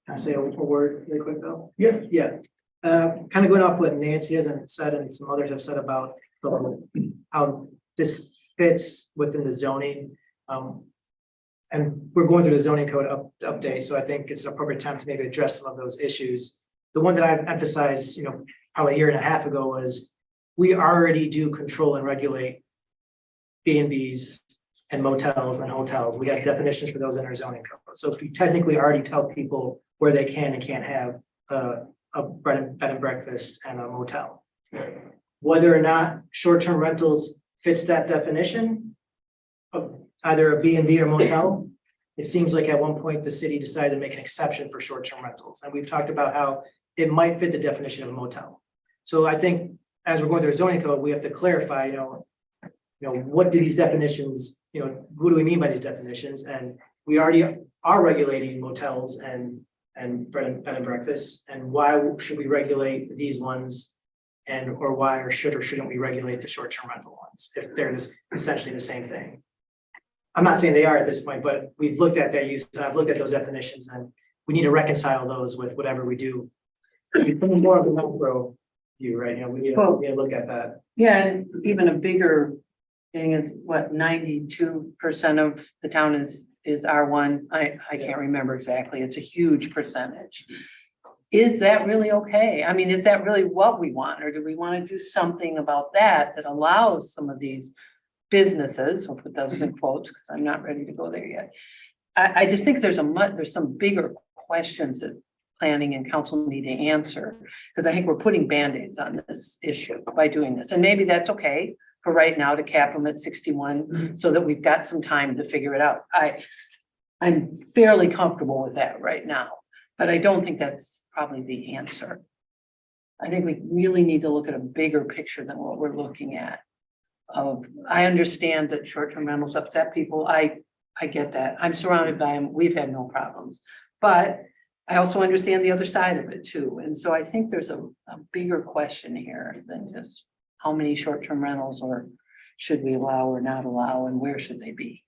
Speaker 8: Can I say a word really quick, Bill? Yeah. Kind of going off what Nancy has said and some others have said about how this fits within the zoning. And we're going through the zoning code update, so I think it's an appropriate time to maybe address some of those issues. The one that I've emphasized, probably a year and a half ago was we already do control and regulate B&Bs and motels and hotels. We have definitions for those in our zoning code. So if we technically already tell people where they can and can't have a bed and breakfast and a motel. Whether or not short-term rentals fits that definition of either a B&B or motel, it seems like at one point the city decided to make an exception for short-term rentals. And we've talked about how it might fit the definition of a motel. So I think as we're going through a zoning code, we have to clarify, what do these definitions, what do we mean by these definitions? And we already are regulating motels and bed and breakfasts. And why should we regulate these ones? And or why or shouldn't we regulate the short-term rental ones if they're essentially the same thing? I'm not saying they are at this point, but we've looked at that use. I've looked at those definitions, and we need to reconcile those with whatever we do. We put more of a macro view, right? We need to look at that.
Speaker 5: Yeah, and even a bigger thing is what 92% of the town is R1. I can't remember exactly. It's a huge percentage. Is that really okay? I mean, is that really what we want, or do we want to do something about that allows some of these businesses, we'll put those in quotes because I'm not ready to go there yet. I just think there's some bigger questions that planning and council need to answer, because I think we're putting Band-Aids on this issue by doing this. And maybe that's okay for right now to cap them at 61 so that we've got some time to figure it out. I'm fairly comfortable with that right now, but I don't think that's probably the answer. I think we really need to look at a bigger picture than what we're looking at. I understand that short-term rentals upset people. I get that. I'm surrounded by them. We've had no problems, but I also understand the other side of it too. And so I think there's a bigger question here than just how many short-term rentals or should we allow or not allow, and where should they be?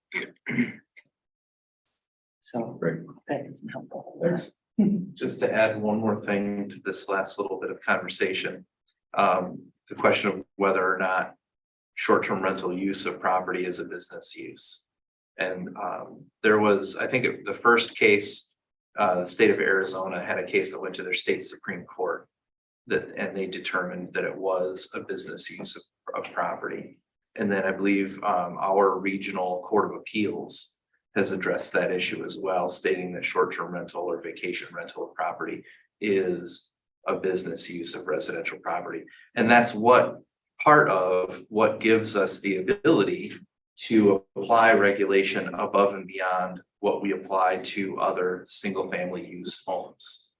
Speaker 5: So that isn't helpful.
Speaker 2: Just to add one more thing to this last little bit of conversation, the question of whether or not short-term rental use of property is a business use. And there was, I think the first case the state of Arizona had a case that went to their state Supreme Court. And they determined that it was a business use of property. And then I believe our regional court of appeals has addressed that issue as well, stating that short-term rental or vacation rental of property is a business use of residential property. And that's what part of what gives us the ability to apply regulation above and beyond what we apply to other single-family use homes.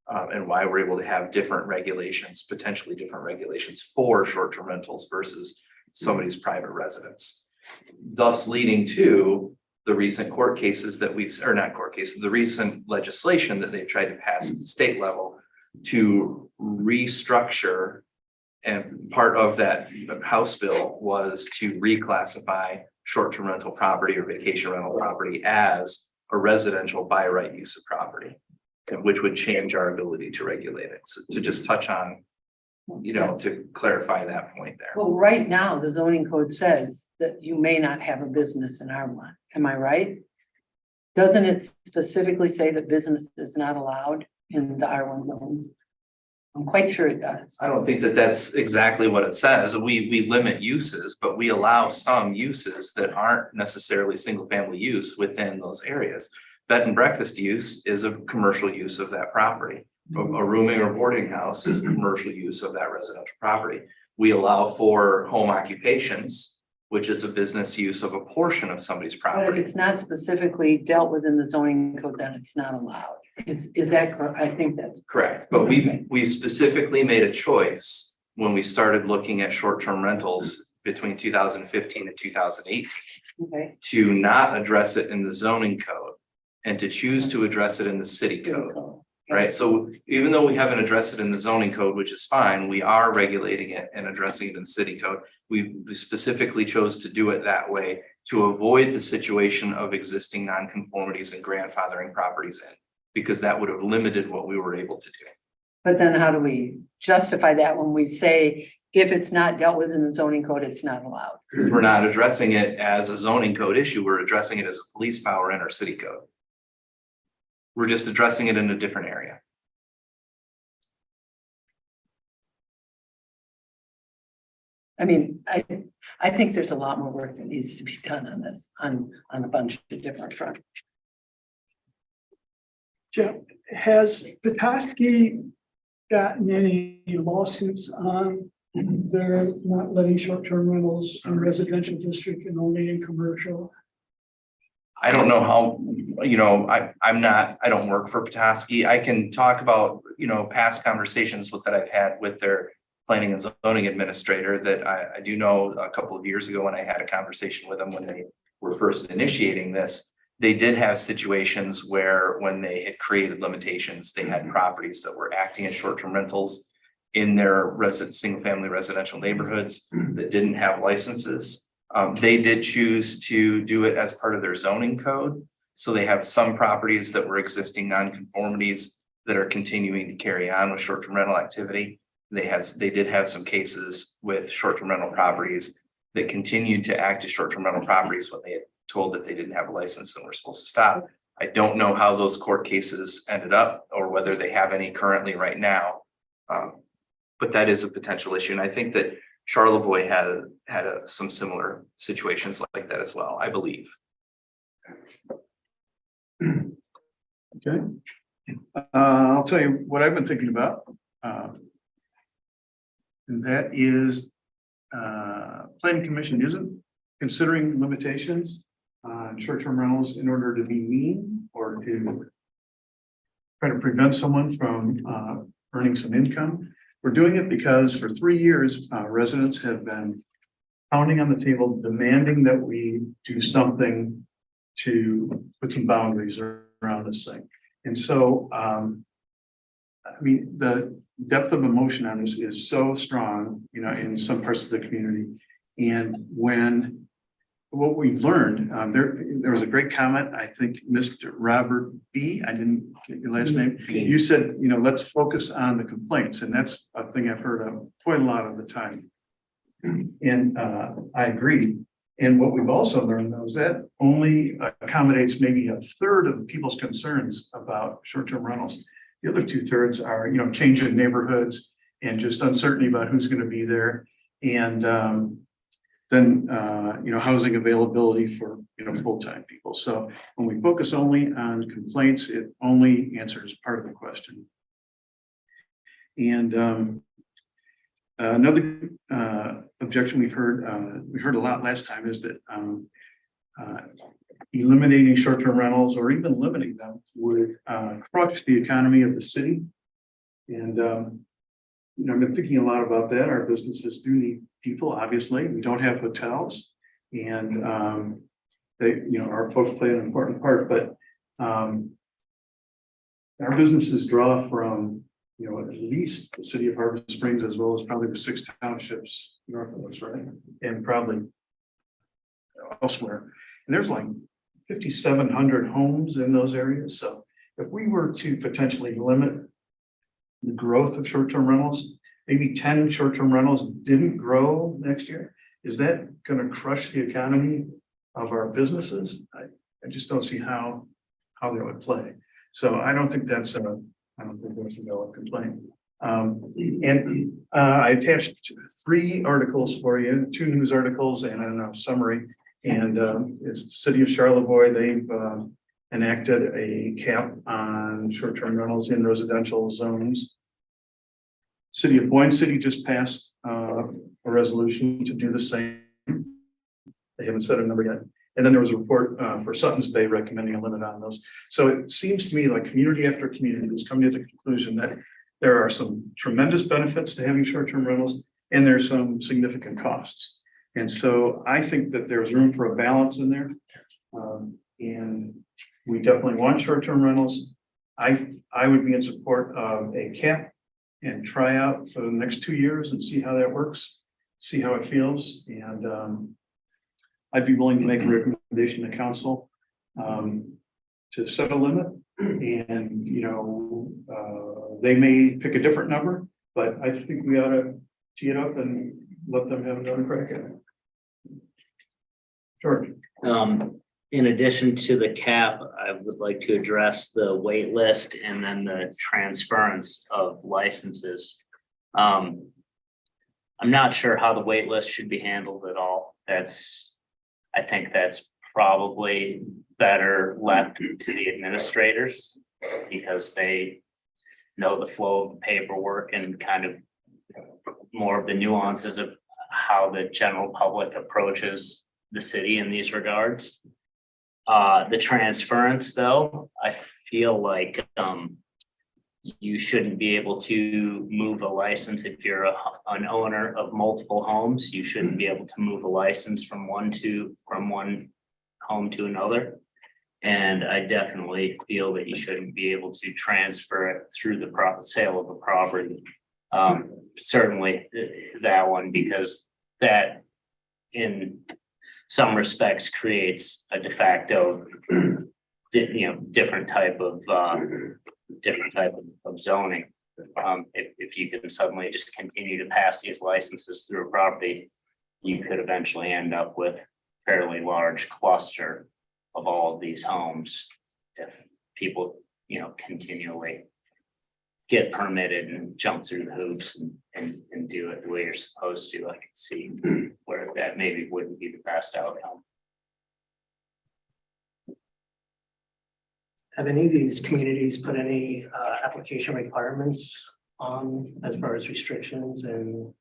Speaker 2: And why we're able to have different regulations, potentially different regulations for short-term rentals versus somebody's private residence. Thus leading to the recent court cases that we've, or not court cases, the recent legislation that they've tried to pass at the state level to restructure. And part of that House bill was to reclassify short-term rental property or vacation rental property as a residential by right use of property. And which would change our ability to regulate it. So to just touch on, to clarify that point there.
Speaker 5: Well, right now, the zoning code says that you may not have a business in R1. Am I right? Doesn't it specifically say that business is not allowed in the R1 zones? I'm quite sure it does.
Speaker 2: I don't think that that's exactly what it says. We limit uses, but we allow some uses that aren't necessarily single family use within those areas. Bed and breakfast use is a commercial use of that property. A rooming or boarding house is a commercial use of that residential property. We allow for home occupations, which is a business use of a portion of somebody's
Speaker 5: But if
Speaker 2: property.
Speaker 5: it's not specifically dealt with in the zoning code, then it's not allowed. Is that correct? I think that's
Speaker 2: Correct, but we specifically made a choice when we started looking at short-term rentals between 2015 and 2018
Speaker 5: okay.
Speaker 2: to not address it in the zoning code and to choose to address it in the city code. Right, so even though we haven't addressed it in the zoning code, which is fine, we are regulating it and addressing it in the city code. We specifically chose to do it that way to avoid the situation of existing nonconformities and grandfathering properties in, because that would have limited what we were able to do.
Speaker 5: But then how do we justify that when we say if it's not dealt with in the zoning code, it's not allowed?
Speaker 2: We're not addressing it as a zoning code issue, we're addressing it as a police power in our city code. We're just addressing it in a different area.
Speaker 5: I mean, I think there's a lot more work that needs to be done on this, on a bunch of different fronts.
Speaker 4: Jeff, has Petoskey gotten any lawsuits on their not letting short-term rentals in residential district and only in commercial?
Speaker 2: I don't know how, I don't work for Petoskey. I can talk about, past conversations that I've had with their planning and zoning administrator that I do know a couple of years ago when I had a conversation with them when they were first initiating this, they did have situations where when they had created limitations, they had properties that were acting as short-term rentals in their single family residential neighborhoods that didn't have licenses. They did choose to do it as part of their zoning code. So they have some properties that were existing nonconformities that are continuing to carry on with short-term rental activity. They did have some cases with short-term rental properties that continued to act as short-term rental properties when they had told that they didn't have a license and were supposed to stop. I don't know how those court cases ended up or whether they have any currently right now. But that is a potential issue. And I think that Charlevoix had some similar situations like that as well, I believe.
Speaker 1: Okay. I'll tell you what I've been thinking about. And that is, planning commission isn't considering limitations on short-term rentals in order to be mean or to try to prevent someone from earning some income. We're doing it because for 3 years, residents have been pounding on the table, demanding that we do something to put some boundaries around this thing. And so, the depth of emotion on this is so strong, in some parts of the community. And what we learned, there was a great comment, I think, Mr. Robert B., I didn't get your last name. You said, let's focus on the complaints. And that's a thing I've heard of quite a lot of the time. And I agree. And what we've also learned though is that only accommodates maybe a third of the people's concerns about short-term rentals. The other 2/3 are, change in neighborhoods and just uncertainty about who's going to be there. And then, housing availability for, full-time people. So when we focus only on complaints, it only answers part of the question. And another objection we heard a lot last time is that eliminating short-term rentals or even limiting them would crush the economy of the city. And I've been thinking a lot about that. Our businesses do need people, obviously. We don't have hotels, and our folks play an important part. But our businesses draw from at least the city of Harbor Springs, as well as probably the 6 townships north of us, right? And probably elsewhere. And there's like 5,700 homes in those areas. So if we were to potentially limit the growth of short-term rentals, maybe 10 short-term rentals didn't grow next year, is that going to crush the economy of our businesses? I just don't see how that would play. So I don't think that's a valid complaint. I attached 3 articles for you, 2 news articles and a summary. And it's the city of Charlevoix. They've enacted a cap on short-term rentals in residential zones. City of Boyne City just passed a resolution to do the same. They haven't set a number yet. And then there was a report for Sutton's Bay recommending a limit on those. So it seems to me like community after community is coming to the conclusion that there are some tremendous benefits to having short-term rentals, and there's some significant costs. And so I think that there's room for a balance in there. And we definitely want short-term rentals. I would be in support of a cap and try out for the next 2 years and see how that works, see how it feels. And I'd be willing to make a recommendation to council to set a limit. And, they may pick a different number, but I think we ought to tee it up and let them have another crack at it. George.
Speaker 16: In addition to the cap, I would like to address the wait list and then the transference of licenses. I'm not sure how the wait list should be handled at all. I think that's probably better left to the administrators because they know the flow of the paperwork and kind of more of the nuances of how the general public approaches the city in these regards. The transference, though, I feel like you shouldn't be able to move a license if you're an owner of multiple homes. You shouldn't be able to move a license from one home to another. And I definitely feel that you shouldn't be able to transfer it through the sale of a property. Certainly that one, because that in some respects creates a de facto, different type of zoning. If you can suddenly just continue to pass these licenses through a property, you could eventually end up with a fairly large cluster of all of these homes. If people, continually get permitted and jump through the hoops and do it the way you're supposed to, I can see where that maybe wouldn't be the best outcome.
Speaker 8: Have any of these communities put any application requirements on as far as restrictions and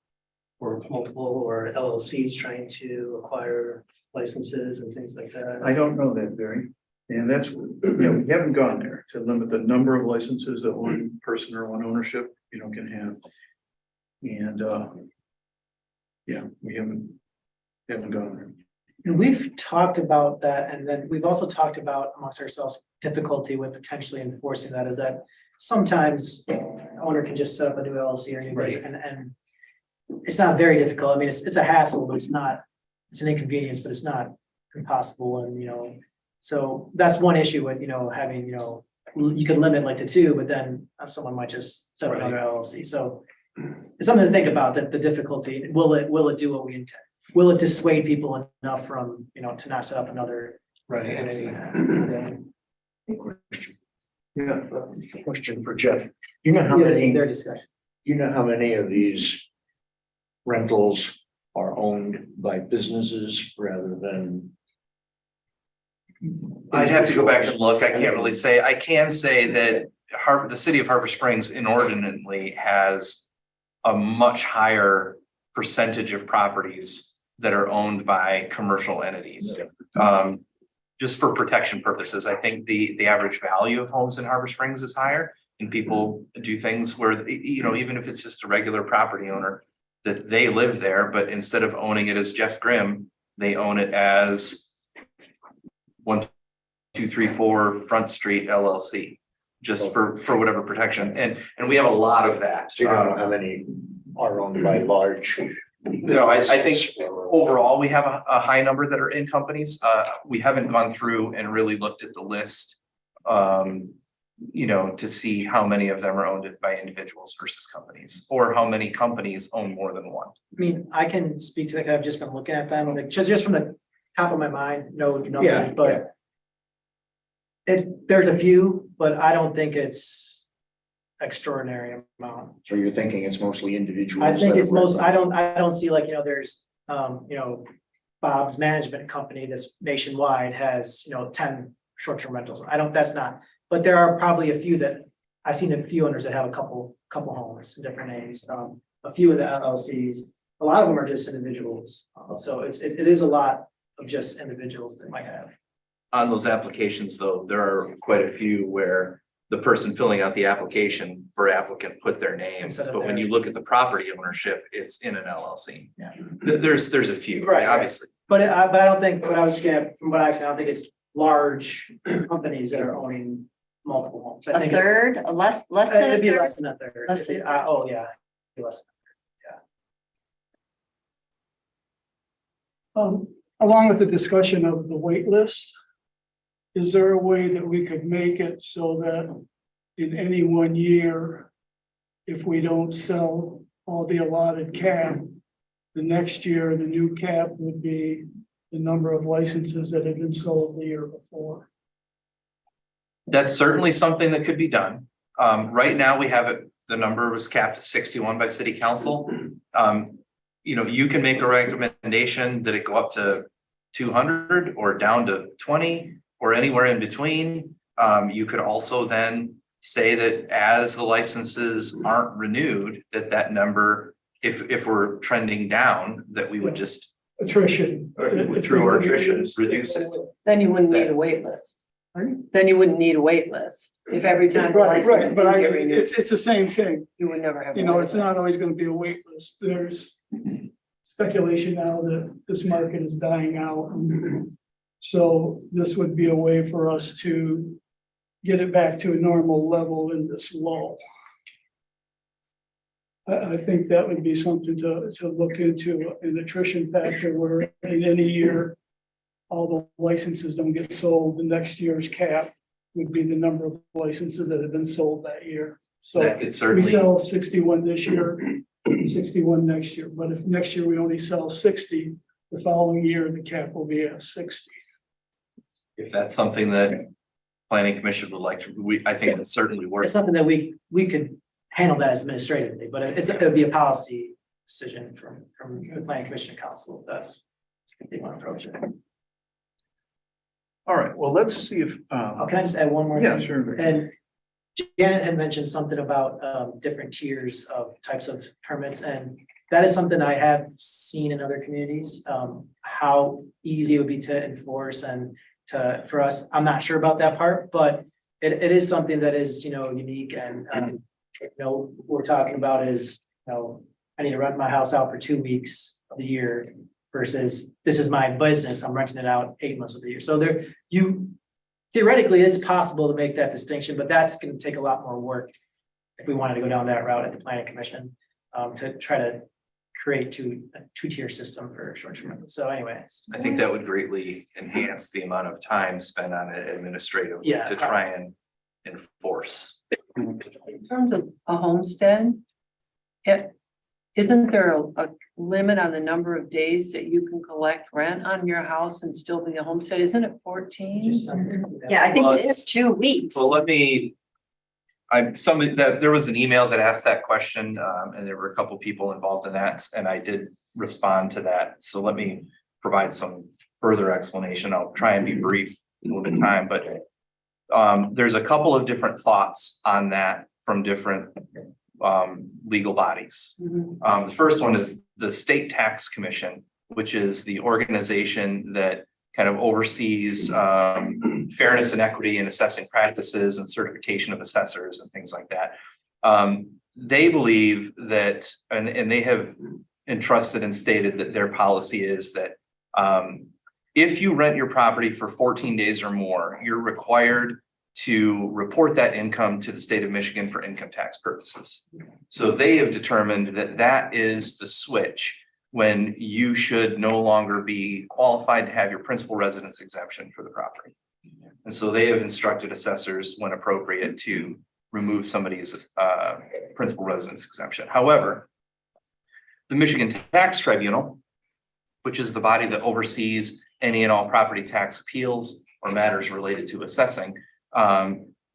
Speaker 8: or multiple or LLCs trying to acquire licenses and things like that?
Speaker 1: I don't know that, Barry. And that's, we haven't gone there to limit the number of licenses that one person or one ownership, can have. And we haven't gone there.
Speaker 8: And we've talked about that, and then we've also talked about amongst ourselves difficulty with potentially enforcing that, is that sometimes owner can just set up a new LLC or new business, and it's not very difficult. I mean, it's a hassle, but it's an inconvenience, but it's not impossible. And so that's one issue with having you can limit like to 2, but then someone might just set up another LLC. So it's something to think about, that the difficulty, will it do what we intend? will it dissuade people enough from, to not set up another?
Speaker 6: Right.
Speaker 1: Yeah.
Speaker 6: Question for Jeff. You know how
Speaker 8: Yeah, this is
Speaker 6: many,
Speaker 8: their discussion.
Speaker 6: you know how many of these rentals are owned by businesses rather than?
Speaker 2: I'd have to go back and look. I can't really say. I can say that the city of Harbor Springs inordinately has a much higher percentage of properties that are owned by commercial entities. Just for protection purposes, I think the average value of homes in Harbor Springs is higher. And people do things where, even if it's just a regular property owner, that they live there, but instead of owning it as Jeff Grimm, they own it as 1234 Front Street LLC, just for whatever protection. And we have a lot of that.
Speaker 6: So you don't know how many are owned by large?
Speaker 2: No, I think overall, we have a high number that are in companies. We haven't gone through and really looked at the list, to see how many of them are owned by individuals versus companies, or how many companies own more than one.
Speaker 8: I mean, I can speak to that, I've just been looking at them, like, just from the top of my mind, no numbers, but there's a few, but I don't think it's extraordinary amount.
Speaker 6: So you're thinking it's mostly individuals?
Speaker 8: I think
Speaker 6: that
Speaker 8: it's
Speaker 6: are
Speaker 8: most,
Speaker 6: renting?
Speaker 8: I don't see like, there's, Bob's management company that's nationwide has, 10 short-term rentals. that's not, but there are probably a few that, I've seen a few owners that have a couple homes in different names. A few of the LLCs, a lot of them are just individuals. So it is a lot of just individuals that might have.
Speaker 2: On those applications, though, there are quite a few where the person filling out the application for applicant put their name,
Speaker 8: Instead of
Speaker 2: but when
Speaker 8: their-
Speaker 2: you look at the property ownership, it's in an LLC.
Speaker 8: Yeah.
Speaker 2: There's a few,
Speaker 8: Right, right.
Speaker 2: obviously.
Speaker 8: But I don't think, what I was looking at, from what I've seen, I don't think it's large companies that are owning multiple homes. I
Speaker 3: A
Speaker 8: think it's-
Speaker 3: third, less than a
Speaker 8: It'd be
Speaker 3: third?
Speaker 8: less than a third.
Speaker 3: Less than a
Speaker 8: Oh, yeah. It'd be less.
Speaker 4: Along with the discussion of the wait list, is there a way that we could make it so that in any one year, if we don't sell all the allotted cap, the next year, the new cap would be the number of licenses that had been sold the year before?
Speaker 2: That's certainly something that could be done. Right now, we have it, the number was capped at 61 by city council. You can make a recommendation that it go up to 200 or down to 20 or anywhere in between. You could also then say that as the licenses aren't renewed, that number, if we're trending down, that we would just
Speaker 4: Attrition.
Speaker 2: through our attrition, reduce it.
Speaker 5: Then you wouldn't need a wait list. Then you wouldn't need a wait list. If every time. the
Speaker 4: Right,
Speaker 5: license
Speaker 4: right, but
Speaker 5: didn't get renewed,
Speaker 4: it's the same thing.
Speaker 5: You would never have. a
Speaker 4: You know,
Speaker 5: wait
Speaker 4: it's
Speaker 5: list.
Speaker 4: not always gonna be a wait list. There's speculation now that this market is dying out. So this would be a way for us to get it back to a normal level in this lull. I think that would be something to look into, an attrition factor where in any year, all the licenses don't get sold, the next year's cap would be the number of licenses that have been sold that year. So
Speaker 2: That could
Speaker 4: we
Speaker 2: certainly,
Speaker 4: sell 61 this year, 61 next year, but if next year we only sell 60, the following year, the cap will be at 60.
Speaker 2: if that's something that planning commission would like to, I think it's certainly worth.
Speaker 8: It's something that we could handle that administratively, but it'd be a policy decision from the planning commission and council. If that's if they want to approach it.
Speaker 1: All right, well, let's see if,
Speaker 8: Oh, can I just add one more?
Speaker 1: yeah,
Speaker 8: thing?
Speaker 1: sure.
Speaker 8: And Janet had mentioned something about different tiers of types of permits, and that is something I have seen in other communities. How easy it would be to enforce and for us, I'm not sure about that part, but it is something that is, unique and what we're talking about is, I need to rent my house out for 2 weeks of the year versus this is my business, I'm renting it out 8 months of the year. So theoretically, it's possible to make that distinction, but that's going to take a lot more work if we wanted to go down that route at the planning commission to try to create a two-tier system for short-term rentals. So anyways.
Speaker 2: I think that would greatly enhance the amount of time spent on it administratively
Speaker 8: Yeah.
Speaker 2: to try and enforce.
Speaker 5: In terms of a homestead, Isn't there a limit on the number of days that you can collect rent on your house and still be a homestead? Isn't it 14?
Speaker 3: Yeah, I think it is 2 weeks.
Speaker 2: Well, there was an email that asked that question, and there were a couple people involved in that, and I did respond to that. So let me provide some further explanation. I'll try and be brief in a little bit of time, but there's a couple of different thoughts on that from different legal bodies. The first one is the State Tax Commission, which is the organization that kind of oversees fairness and equity in assessing practices and certification of assessors and things like that. They believe that, and they have entrusted and stated that their policy is that if you rent your property for 14 days or more, you're required to report that income to the state of Michigan for income tax purposes. So they have determined that that is the switch when you should no longer be qualified to have your principal residence exemption for the property. And so they have instructed assessors when appropriate to remove somebody's principal residence exemption. However, the Michigan Tax Tribunal, which is the body that oversees any and all property tax appeals or matters related to assessing,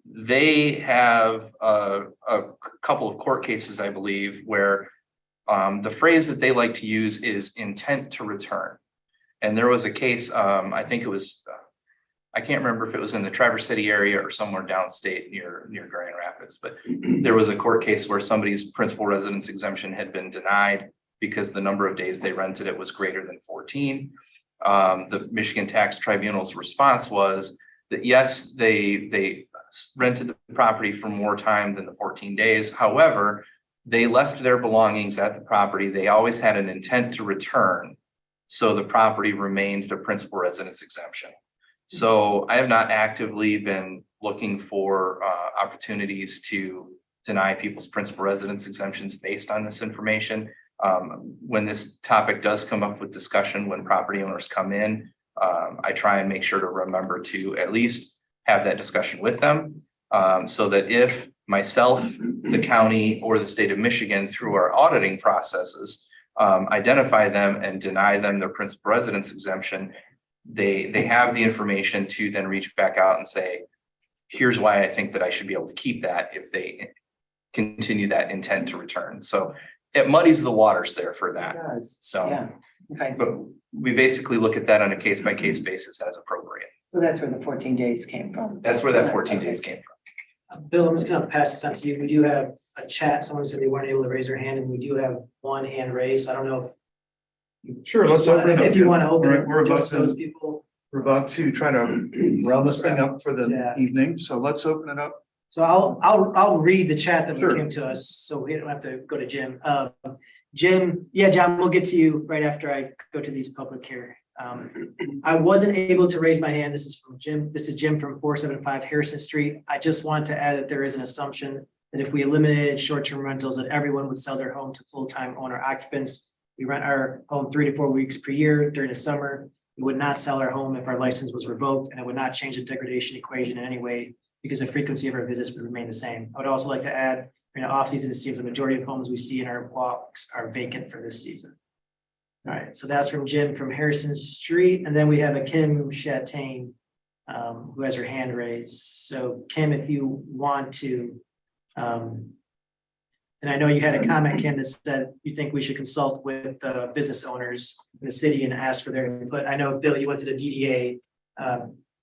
Speaker 2: they have a couple of court cases, I believe, where the phrase that they like to use is intent to return. And there was a case, I think it was, I can't remember if it was in the Traverse City area or somewhere downstate near Grand Rapids, but there was a court case where somebody's principal residence exemption had been denied because the number of days they rented it was greater than 14. The Michigan Tax Tribunal's response was that yes, they rented the property for more time than the 14 days. However, they left their belongings at the property. They always had an intent to return. So the property remained their principal residence exemption. So I have not actively been looking for opportunities to deny people's principal residence exemptions based on this information. When this topic does come up with discussion, when property owners come in, I try and make sure to remember to at least have that discussion with them, so that if myself, the county, or the state of Michigan, through our auditing processes, identify them and deny them their principal residence exemption, they have the information to then reach back out and say, here's why I think that I should be able to keep that if they continue that intent to return. So it muddies the waters there for that.
Speaker 5: It does.
Speaker 2: So,
Speaker 5: Yeah. Okay.
Speaker 2: but we basically look at that on a case by case basis as appropriate.
Speaker 5: So that's where the 14 days came from.
Speaker 2: That's where that 14 days came from.
Speaker 8: Bill, I'm just gonna pass this on to you. We do have a chat. Someone said they weren't able to raise their hand, and we do have one hand raised. I don't know if.
Speaker 1: Sure, let's open it up.
Speaker 8: If you want to open
Speaker 1: We're
Speaker 8: it,
Speaker 1: about
Speaker 8: just
Speaker 1: to-
Speaker 8: those people.
Speaker 1: We're about to try to round this thing up for the
Speaker 8: Yeah.
Speaker 1: evening, so let's open it up.
Speaker 8: So I'll read the chat that
Speaker 1: Sure.
Speaker 8: came to us, so we don't have to go to Jim. Jim, yeah, John, we'll get to you right after I go to these public here. I wasn't able to raise my hand. This is from Jim. This is Jim from 475 Harrison Street. I just want to add that there is an assumption that if we eliminated short-term rentals, that everyone would sell their home to full-time owner occupants. We rent our home 3 to 4 weeks per year during the summer. We would not sell our home if our license was revoked, and it would not change the degradation equation in any way because the frequency of our visits would remain the same. I would also like to add, in the off-season, it seems the majority of homes we see in our walks are vacant for this season. All right, so that's from Jim from Harrison Street, and then we have a Kim Chatain who has her hand raised. So Kim, if you want to, and I know you had a comment, Kim, that said you think we should consult with business owners in the city and ask for their input. I know, Bill, you went to the DDA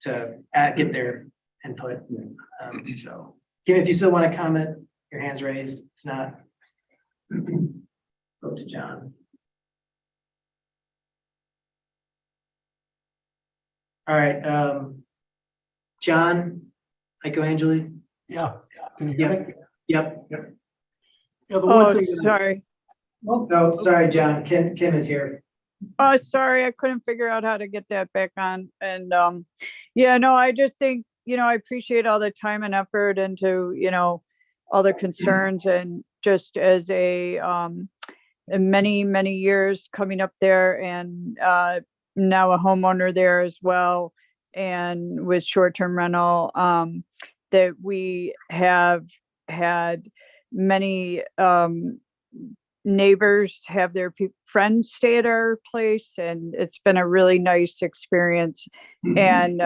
Speaker 8: to get their input. So Kim, if you still want to comment, your hand's raised. If not, go to John. All right, John, Angeli.
Speaker 4: Yeah. Can you
Speaker 8: Yep.
Speaker 4: hear me?
Speaker 8: Yep.
Speaker 4: Yeah, the one
Speaker 11: Oh,
Speaker 4: thing that
Speaker 11: sorry.
Speaker 8: Oh, no, sorry, John. Kim is here.
Speaker 11: Oh, sorry, I couldn't figure out how to get that back on. And yeah, no, I just think, I appreciate all the time and effort into, all the concerns, and just as many, many years coming up there, and now a homeowner there as well, and with short-term rental, that we have had many neighbors have their friends stay at our place, and it's been a really nice experience. And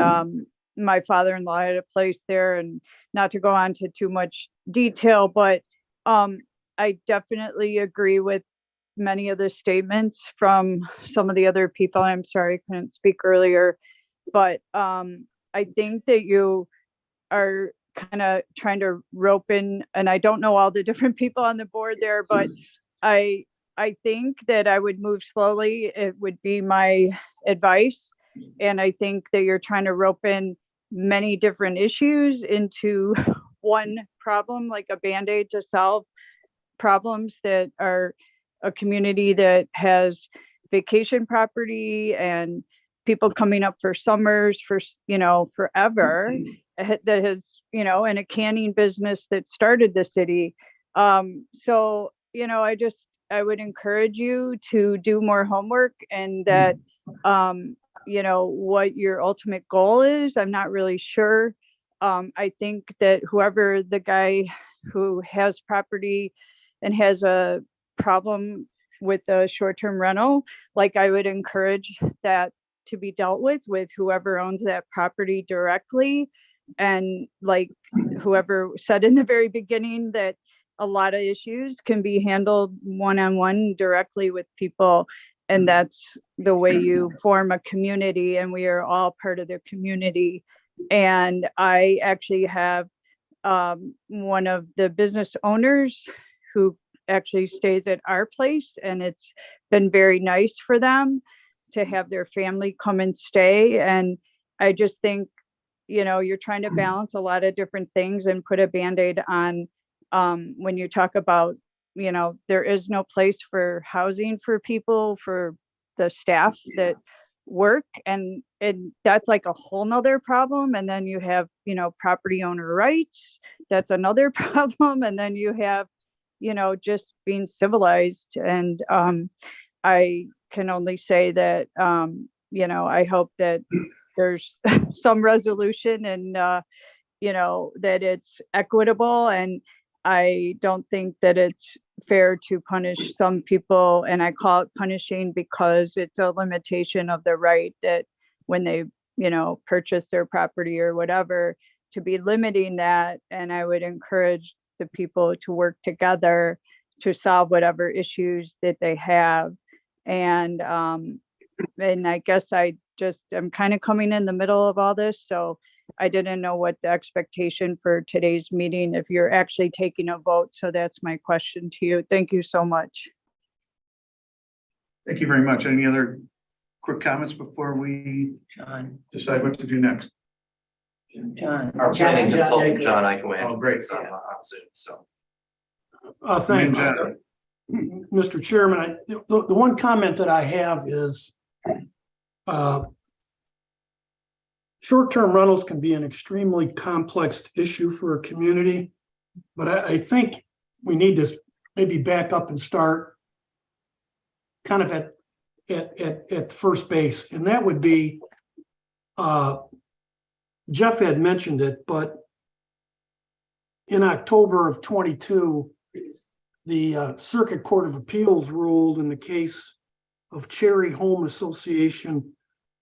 Speaker 11: my father-in-law had a place there, and not to go on to too much detail, but I definitely agree with many of the statements from some of the other people. I'm sorry, I couldn't speak earlier, but I think that you are kind of trying to rope in, and I don't know all the different people on the board there, but I think that I would move slowly. It would be my advice. And I think that you're trying to rope in many different issues into one problem, like a Band-Aid to solve problems that are a community that has vacation property and people coming up for summers for, forever, that has, and a canning business that started the city. So, I would encourage you to do more homework, and that, what your ultimate goal is, I'm not really sure. I think that whoever the guy who has property and has a problem with the short-term rental, like, I would encourage that to be dealt with whoever owns that property directly. And like whoever said in the very beginning, that a lot of issues can be handled one-on-one directly with people. And that's the way you form a community, and we are all part of the community. And I actually have one of the business owners who actually stays at our place, and it's been very nice for them to have their family come and stay. And I just think, you're trying to balance a lot of different things and put a Band-Aid on when you talk about, there is no place for housing for people, for the staff that work, and that's like a whole nother problem. And then you have, property owner rights, that's another problem. And then you have, just being civilized. And I can only say that, I hope that there's some resolution, and, that it's equitable. And I don't think that it's fair to punish some people. And I call it punishing because it's a limitation of the right, that when they, purchase their property or whatever, to be limiting that. And I would encourage the people to work together to solve whatever issues that they have. And I guess I'm kind of coming in the middle of all this, so I didn't know what the expectation for today's meeting, if you're actually taking a vote. So that's my question to you. Thank you so much.
Speaker 1: Thank you very much. Any other quick comments before we decide what to do next?
Speaker 2: Our planning consultant, John, I can wait.
Speaker 1: Oh, great.
Speaker 2: On Zoom, so.
Speaker 18: Thanks, Mr. Chairman. The one comment that I have is short-term rentals can be an extremely complex issue for a community, but I think we need to maybe back up and start kind of at first base, and that would be, Jeff had mentioned it, but in October of 22, the Circuit Court of Appeals ruled in the case of Cherry Home Association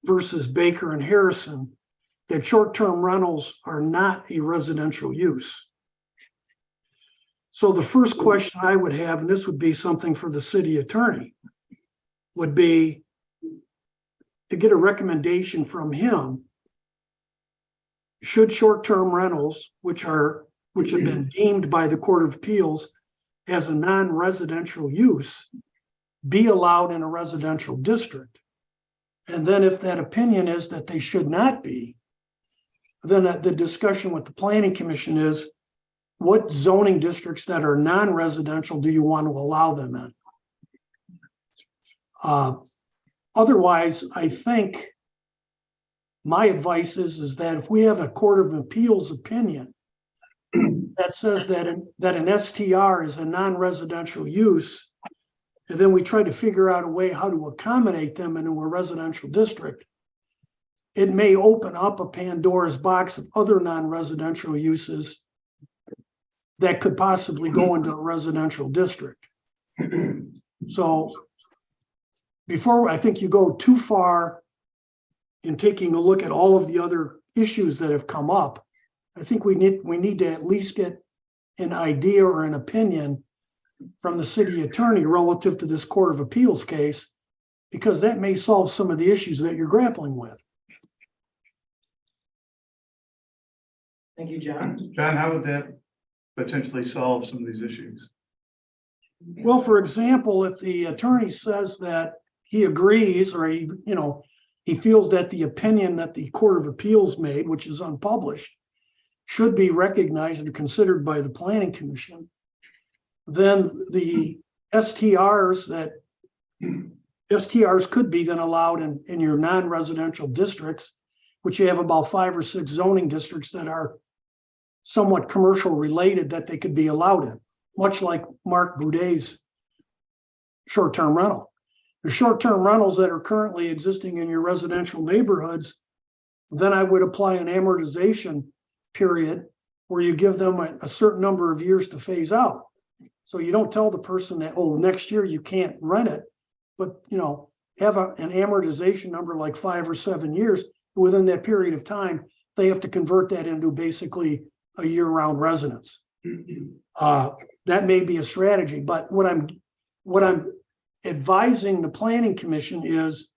Speaker 18: versus Baker and Harrison that short-term rentals are not a residential use. So the first question I would have, and this would be something for the city attorney, would be to get a recommendation from him. Should short-term rentals, which have been deemed by the Court of Appeals as a non-residential use, be allowed in a residential district? And then if that opinion is that they should not be, then the discussion with the Planning Commission is, what zoning districts that are non-residential do you want to allow them in? Otherwise, I think my advice is that if we have a Court of Appeals opinion that says that an STR is a non-residential use, and then we try to figure out a way how to accommodate them into a residential district, it may open up a Pandora's box of other non-residential uses that could possibly go into a residential district. So before I think you go too far in taking a look at all of the other issues that have come up, I think we need to at least get an idea or an opinion from the city attorney relative to this Court of Appeals case, because that may solve some of the issues that you're grappling with.
Speaker 8: Thank you, John.
Speaker 1: John, how would that potentially solve some of these issues?
Speaker 18: Well, for example, if the attorney says that he agrees, or he feels that the opinion that the Court of Appeals made, which is unpublished, should be recognized and considered by the Planning Commission, then the STRs could be then allowed in your non-residential districts, which you have about 5 or 6 zoning districts that are somewhat commercial related, that they could be allowed in, much like Mark Boudet's short-term rental. The short-term rentals that are currently existing in your residential neighborhoods, then I would apply an amortization period where you give them a certain number of years to phase out. So you don't tell the person that, oh, next year you can't rent it, but have an amortization number like 5 or 7 years. Within that period of time, they have to convert that into basically a year-round residence. That may be a strategy, but what I'm advising the Planning Commission is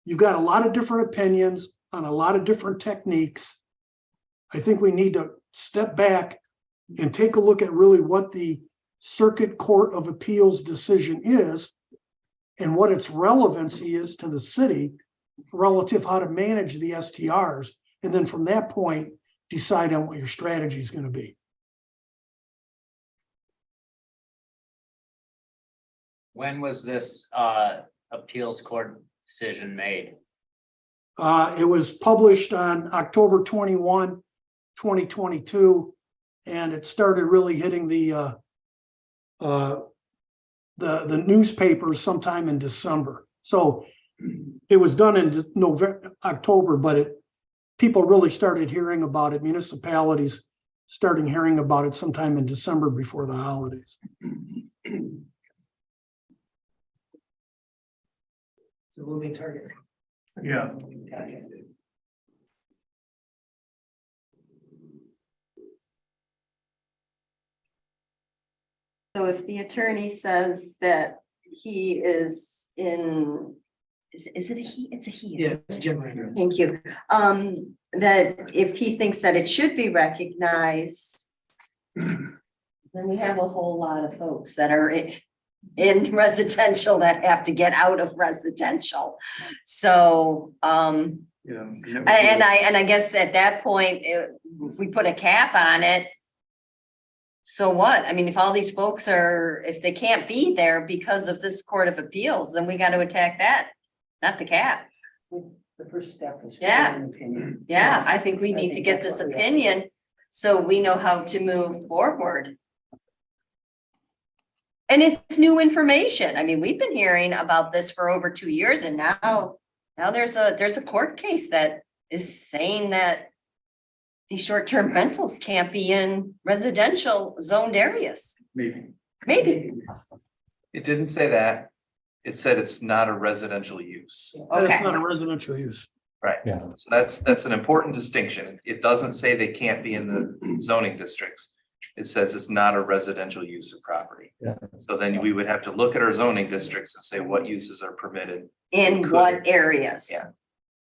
Speaker 18: you've got a lot of different opinions on a lot of different techniques. I think we need to step back and take a look at really what the Circuit Court of Appeals decision is and what its relevancy is to the city relative how to manage the STRs. And then from that point, decide on what your strategy is going to be.
Speaker 16: When was this appeals court decision made?
Speaker 18: It was published on October 21, 2022, and it started really hitting the newspapers sometime in December. So it was done in October, but people really started hearing about it. Municipalities starting hearing about it sometime in December before the holidays.
Speaker 8: It's a moving target.
Speaker 1: Yeah.
Speaker 3: So if the attorney says that he is in, is it a he? It's a he.
Speaker 8: Yeah, it's Jim right here.
Speaker 3: Thank you. That if he thinks that it should be recognized, then we have a whole lot of folks that are in residential that have to get out of residential. So,
Speaker 1: Yeah.
Speaker 3: and I guess at that point, if we put a cap on it, so what? I mean, if all these folks if they can't be there because of this Court of Appeals, then we got to attack that, not the cap.
Speaker 5: The first step is.
Speaker 3: Yeah.
Speaker 5: an opinion.
Speaker 3: Yeah, I think we need to get this opinion so we know how to move forward. And it's new information. I mean, we've been hearing about this for over 2 years, and now there's a court case that is saying that these short-term rentals can't be in residential zoned areas.
Speaker 1: Maybe.
Speaker 2: It didn't say that. It said it's not a residential use.
Speaker 18: That is
Speaker 3: Okay.
Speaker 18: not a residential use.
Speaker 2: Right.
Speaker 7: Yeah.
Speaker 2: So that's an important distinction. It doesn't say they can't be in the zoning districts. It says it's not a residential use of property.
Speaker 7: Yeah.
Speaker 2: So then we would have to look at our zoning districts and say what uses are permitted.
Speaker 3: In
Speaker 2: Could.
Speaker 3: what areas?
Speaker 2: Yeah.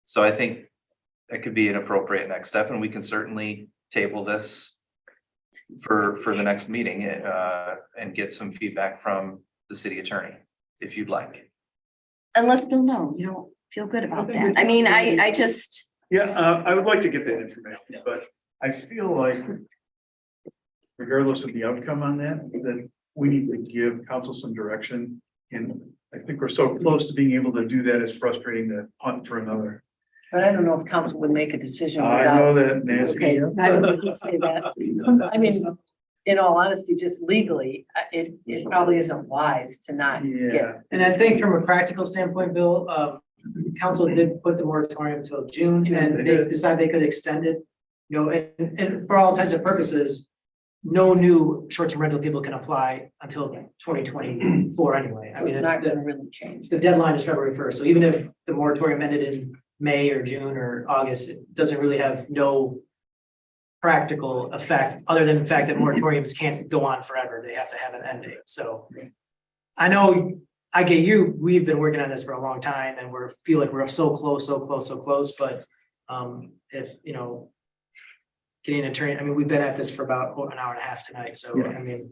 Speaker 2: So I think that could be an appropriate next step, and we can certainly table this for the next meeting and get some feedback from the city attorney, if you'd like.
Speaker 3: Unless Bill, no, you don't feel good about that. I mean, I just,
Speaker 1: Yeah, I would like to get that information, but I feel like regardless of the outcome on that we need to give council some direction. And I think we're so close to being able to do that, it's frustrating to hunt for another.
Speaker 5: But I don't know if council would make a decision.
Speaker 1: I
Speaker 5: without-
Speaker 1: know that, Nancy.
Speaker 5: Okay, I wouldn't say that. I mean, in all honesty, just legally, it probably isn't wise to not
Speaker 1: Yeah.
Speaker 5: get.
Speaker 8: And I think from a practical standpoint, Bill, council did put the moratorium until June, and they decided they could extend it. And for all intents and purposes, no new short-term rental people can apply until 2024 anyway. I mean,
Speaker 5: It's
Speaker 8: it's
Speaker 5: not gonna
Speaker 8: the,
Speaker 5: really change.
Speaker 8: the deadline is February 1st. So even if the moratorium ended in May or June or August, it doesn't really have no practical effect, other than the fact that moratoriums can't go on forever. They have to have an end date. So I know I get you, we've been working on this for a long time and feel like we're so close, but if, you know, getting an attorney, I mean, we've been at this for about an hour and a half tonight, so I mean,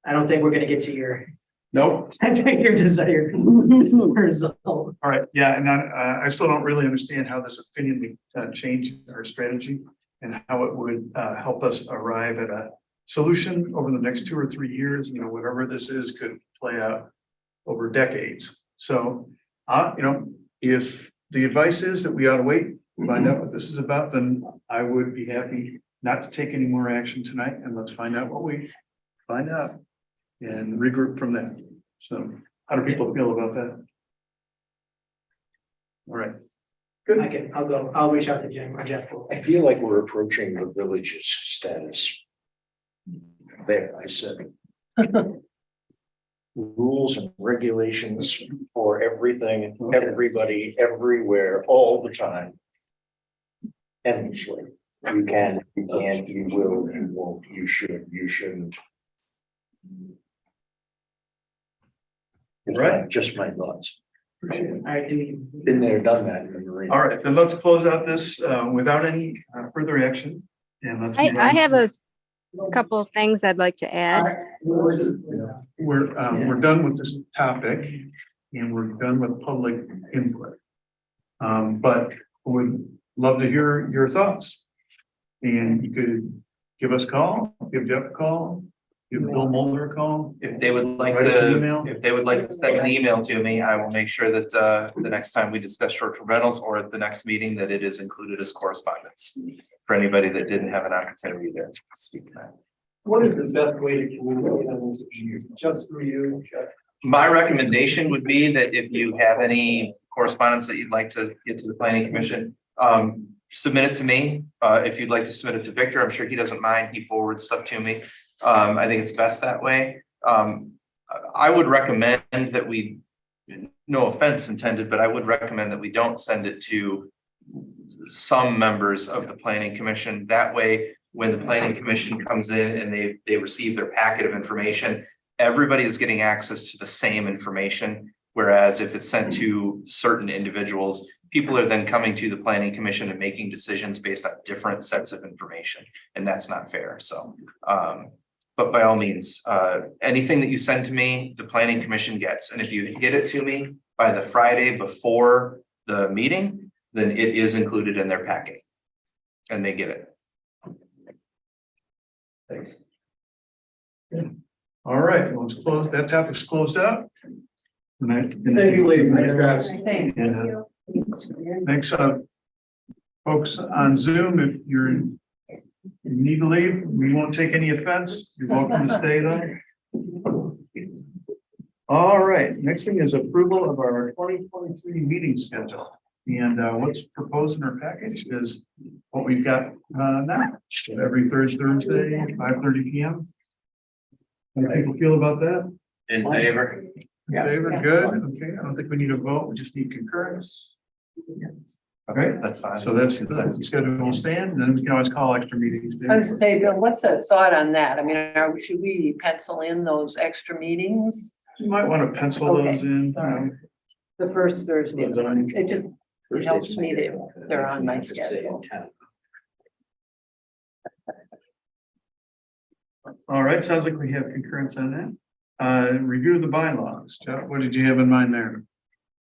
Speaker 8: I don't think we're gonna get to your,
Speaker 1: Nope.
Speaker 8: your desired result.
Speaker 1: All right, yeah, and I still don't really understand how this opinion would change our strategy and how it would help us arrive at a solution over the next 2 or 3 years. You know, whatever this is could play out over decades. So, you know, if the advice is that we ought to wait, find out what this is about, then I would be happy not to take any more action tonight, and let's find out what we find out and regroup from there. So how do people feel about that? All right.
Speaker 8: I'll reach out to Jim or Jeff.
Speaker 6: I feel like we're approaching the village's status. There, I said. Rules and regulations for everything, everybody, everywhere, all the time. Endlessly. You can, you can't, you will, you won't, you should, you shouldn't.
Speaker 1: Right.
Speaker 6: Just my thoughts.
Speaker 8: All right,
Speaker 6: Been there, done that in the marine.
Speaker 1: All right, then let's close out this without any further action. And let's. move
Speaker 19: I
Speaker 1: on.
Speaker 19: have a couple of things I'd like to add.
Speaker 1: We're done with this topic and we're done with public input. But would love to hear your thoughts. And you could give us a call, give Jeff a call, give Bill Mulder a call.
Speaker 2: If they would like
Speaker 1: Write us an
Speaker 2: to,
Speaker 1: email.
Speaker 2: if they would like to send an email to me, I will make sure that the next time we discuss short-term rentals or at the next meeting, that it is included as correspondence. For anybody that didn't have an opportunity to speak to that.
Speaker 10: What is the best way to communicate on this issue? Just through you, Jeff?
Speaker 2: My recommendation would be that if you have any correspondence that you'd like to get to the planning commission, submit it to me. If you'd like to submit it to Victor, I'm sure he doesn't mind. He forwards stuff to me. I think it's best that way. I would recommend that we, no offense intended, but I would recommend that we don't send it to some members of the planning commission. That way, when the planning commission comes in and they receive their packet of information, everybody is getting access to the same information. Whereas if it's sent to certain individuals, people are then coming to the planning commission and making decisions based on different sets of information, and that's not fair. So, but by all means, anything that you send to me, the planning commission gets, and if you get it to me by the Friday before the meeting, then it is included in their packet, and they get it.
Speaker 1: Thanks. All right, well, let's close, that topic's closed out. Thank
Speaker 10: you, ladies and gentlemen.
Speaker 5: Thanks.
Speaker 1: Thanks, folks on Zoom, if you need to leave, we won't take any offense. You're welcome to stay though. All right, next thing is approval of our 2023 meeting schedule. And what's proposed in our package is what we've got now, every third Thursday, 5:30 p.m. How do people feel about that?
Speaker 16: In favor?
Speaker 1: In favor, good, okay, I don't think we need a vote, we just need concurrence. Okay,
Speaker 2: That's fine.
Speaker 1: so that's the schedule will stand, and then we can always call extra meetings.
Speaker 5: I was to say, Bill, what's the thought on that? I mean, should we pencil in those extra meetings?
Speaker 1: You might want to pencil
Speaker 5: Okay.
Speaker 1: those in.
Speaker 5: All right. The first Thursday, of the month. It just, it helps me that they're on my schedule.
Speaker 1: All right, sounds like we have concurrence on that. Review the bylaws. Jeff, what did you have in mind there?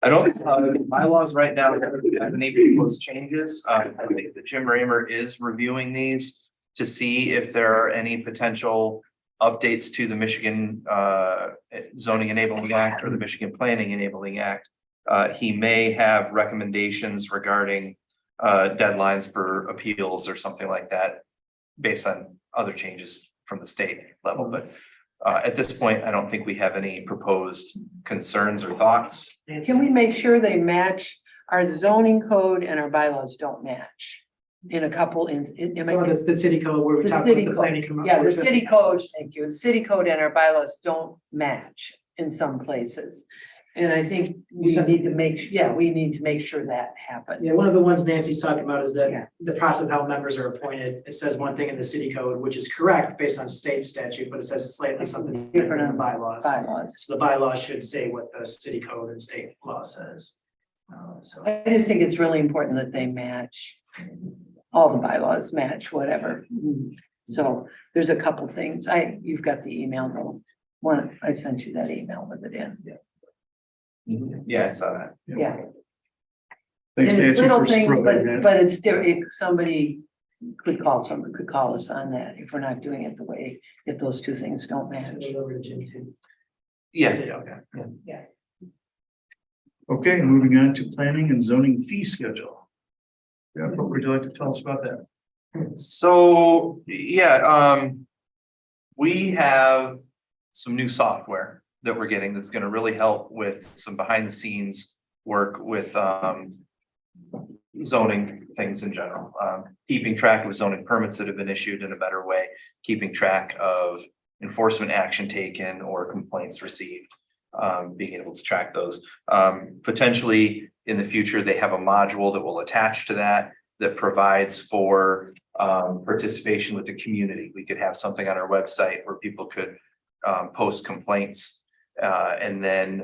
Speaker 2: I don't, bylaws right now, have any proposed changes. I think that Jim Raymer is reviewing these to see if there are any potential updates to the Michigan Zoning Enabling Act or the Michigan Planning Enabling Act. He may have recommendations regarding deadlines for appeals or something like that based on other changes from the state level, but at this point, I don't think we have any proposed concerns or thoughts.
Speaker 5: Can we make sure they match? Our zoning code and our bylaws don't match. in a couple, am I
Speaker 8: Or
Speaker 5: saying-
Speaker 8: the city code where we
Speaker 5: The
Speaker 8: talk
Speaker 5: city
Speaker 8: about the
Speaker 5: code.
Speaker 8: planning.
Speaker 5: Yeah, the city code, thank you. The city code and our bylaws don't match in some places. And I think we need to we need to make sure that happens.
Speaker 8: Yeah, one of the ones Nancy's talking about is
Speaker 5: Yeah.
Speaker 8: that the process of how members are appointed, it says one thing in the city code, which is correct based on state statute, but it says slightly something different in the bylaws.
Speaker 5: Bylaws.
Speaker 8: So the bylaws should say what the city code and state law says. So.
Speaker 5: I just think it's really important that they match. All the bylaws match, whatever. So there's a couple things. You've got the email though. I sent you that email with it in.
Speaker 2: Yeah, I saw that.
Speaker 5: Yeah.
Speaker 1: Thanks,
Speaker 5: And
Speaker 1: Nancy,
Speaker 5: little
Speaker 1: for
Speaker 5: things,
Speaker 1: scrubbing that.
Speaker 5: but it's somebody could call us on that if we're not doing it the way, if those two things don't match.
Speaker 8: Send it over to Jim too.
Speaker 2: Yeah.
Speaker 8: Okay.
Speaker 1: Okay, moving on to planning and zoning fee schedule. Yeah, what would you like to tell us about that?
Speaker 2: So, yeah, we have some new software that we're getting that's gonna really help with some behind the scenes work with zoning things in general. Keeping track of zoning permits that have been issued in a better way, keeping track of enforcement action taken or complaints received. Being able to track those. Potentially in the future, they have a module that will attach to that provides for participation with the community. We could have something on our website where people could post complaints and then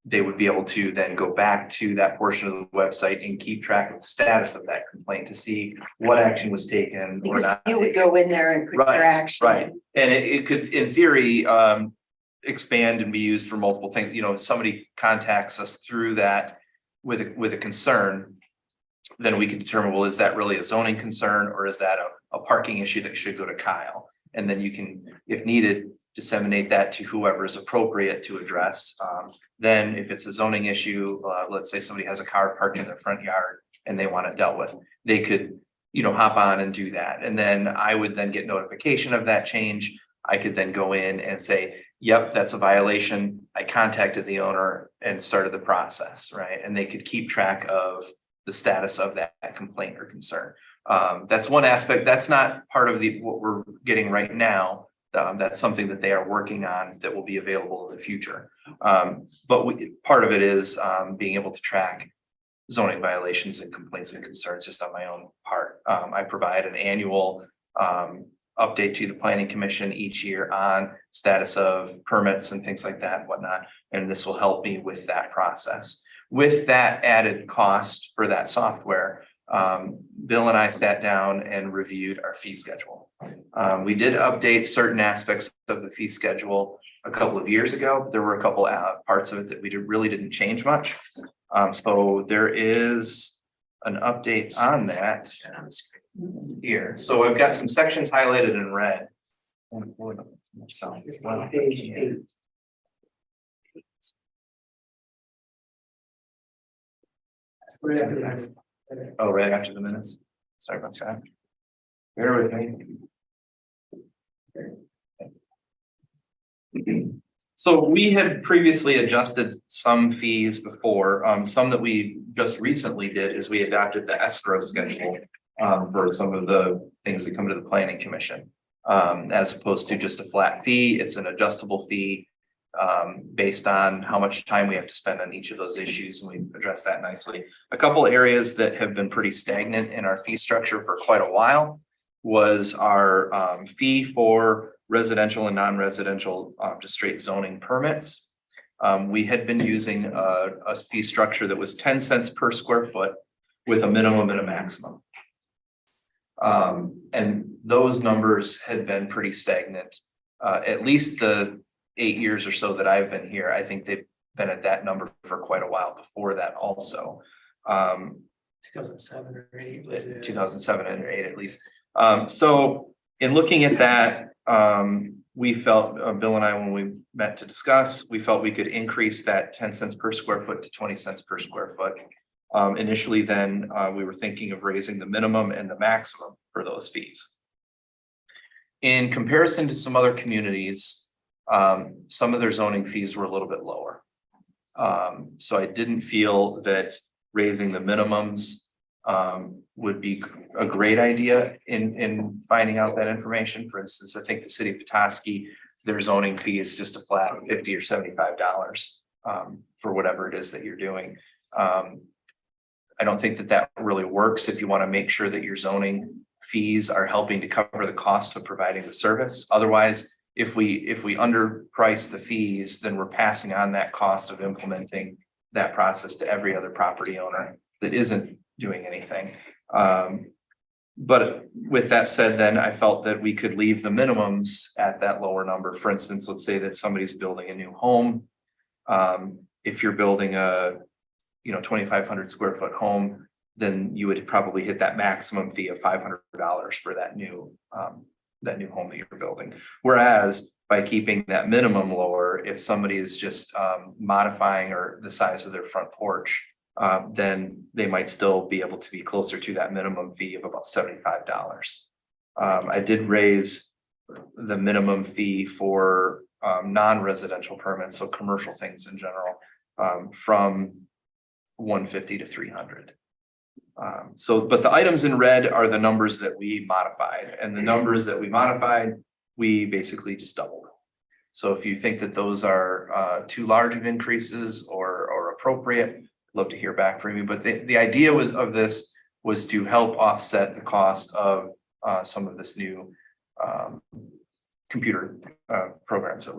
Speaker 2: they would be able to then go back to that portion of the website and keep track of the status of that complaint to see what action was taken or
Speaker 3: Because
Speaker 2: not.
Speaker 3: you would go in there and put your
Speaker 2: Right,
Speaker 3: action.
Speaker 2: right. And it could, in theory, expand and be used for multiple things. You know, if somebody contacts us through that with a concern, then we can determine, well, is that really a zoning concern or is that a parking issue that should go to Kyle? And then you can, if needed, disseminate that to whoever is appropriate to address. Then if it's a zoning issue, let's say somebody has a car parked in their front yard and they want it dealt with, they could, hop on and do that. And then I would then get notification of that change. I could then go in and say, yep, that's a violation. I contacted the owner and started the process, right? And they could keep track of the status of that complaint or concern. That's one aspect. That's not part of what we're getting right now. That's something that they are working on that will be available in the future. But part of it is being able to track zoning violations and complaints and concerns just on my own part. I provide an annual update to the planning commission each year on status of permits and things like that and whatnot. And this will help me with that process. With that added cost for that software, Bill and I sat down and reviewed our fee schedule. We did update certain aspects of the fee schedule a couple of years ago. There were a couple parts of it that we really didn't change much. So there is an update on that here. So I've got some sections highlighted in red.
Speaker 8: Page 8. Right after that.
Speaker 2: Oh, right after the minutes. Sorry about that. Bear with me. So we had previously adjusted some fees before. Some that we just recently did is we adopted the escrow schedule for some of the things that come to the planning commission. As opposed to just a flat fee, it's an adjustable fee based on how much time we have to spend on each of those issues, and we address that nicely. A couple areas that have been pretty stagnant in our fee structure for quite a while was our fee for residential and non-residential just straight zoning permits. We had been using a fee structure that was 10 cents per square foot with a minimum and a maximum. And those numbers had been pretty stagnant. At least the 8 years or so that I've been here, I think they've been at that number for quite a while before that also.
Speaker 8: 2007 or 8.
Speaker 2: 2007 and 8 at least. So in looking at that, we felt, Bill and I, when we met to discuss, we felt we could increase that 10 cents per square foot to 20 cents per square foot. Initially then we were thinking of raising the minimum and the maximum for those fees. In comparison to some other communities, some of their zoning fees were a little bit lower. So I didn't feel that raising the minimums would be a great idea in finding out that information. For instance, I think the city of Petoskey, their zoning fee is just a flat $50 or $75 for whatever it is that you're doing. I don't think that really works if you want to make sure that your zoning fees are helping to cover the cost of providing the service. Otherwise, if we underprice the fees, then we're passing on that cost of implementing that process to every other property owner that isn't doing anything. But with that said, then I felt that we could leave the minimums at that lower number. For instance, let's say that somebody's building a new home. If you're building a 2,500 square foot home, then you would probably hit that maximum fee of $500 for that new home that you're building. Whereas by keeping that minimum lower, if somebody is just modifying or the size of their front porch, then they might still be able to be closer to that minimum fee of about $75. I did raise the minimum fee for non-residential permits, so commercial things in general, from $150 to $300. But the items in red are the numbers that we modified, and the numbers that we modified, we basically just doubled. So if you think that those are too large of increases or appropriate, love to hear back from you. But the idea was to help offset the cost of some of this new computer programs that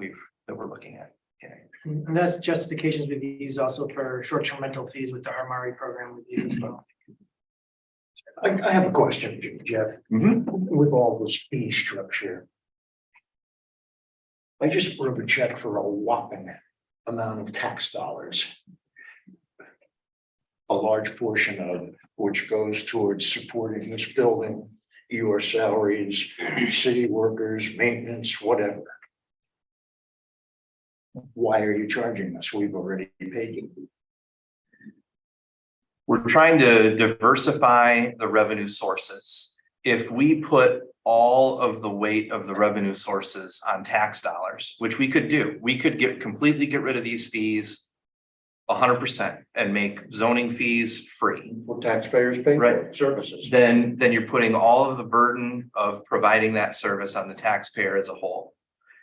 Speaker 2: we're looking at. Okay.
Speaker 8: And that's justifications we've used also for short-term rental fees with the Harmari program with you as well.
Speaker 6: I have a question, Jeff. With all this fee structure. I just wrote a check for a whopping amount of tax dollars. A large portion of which goes towards supporting this building, your salaries, city workers, maintenance, whatever. Why are you charging us? We've already paid you.
Speaker 2: We're trying to diversify the revenue sources. If we put all of the weight of the revenue sources on tax dollars, which we could do, we could completely get rid of these fees 100% and make zoning fees free.
Speaker 6: Well, taxpayers pay for services.
Speaker 2: Then you're putting all of the burden of providing that service on the taxpayer as a whole.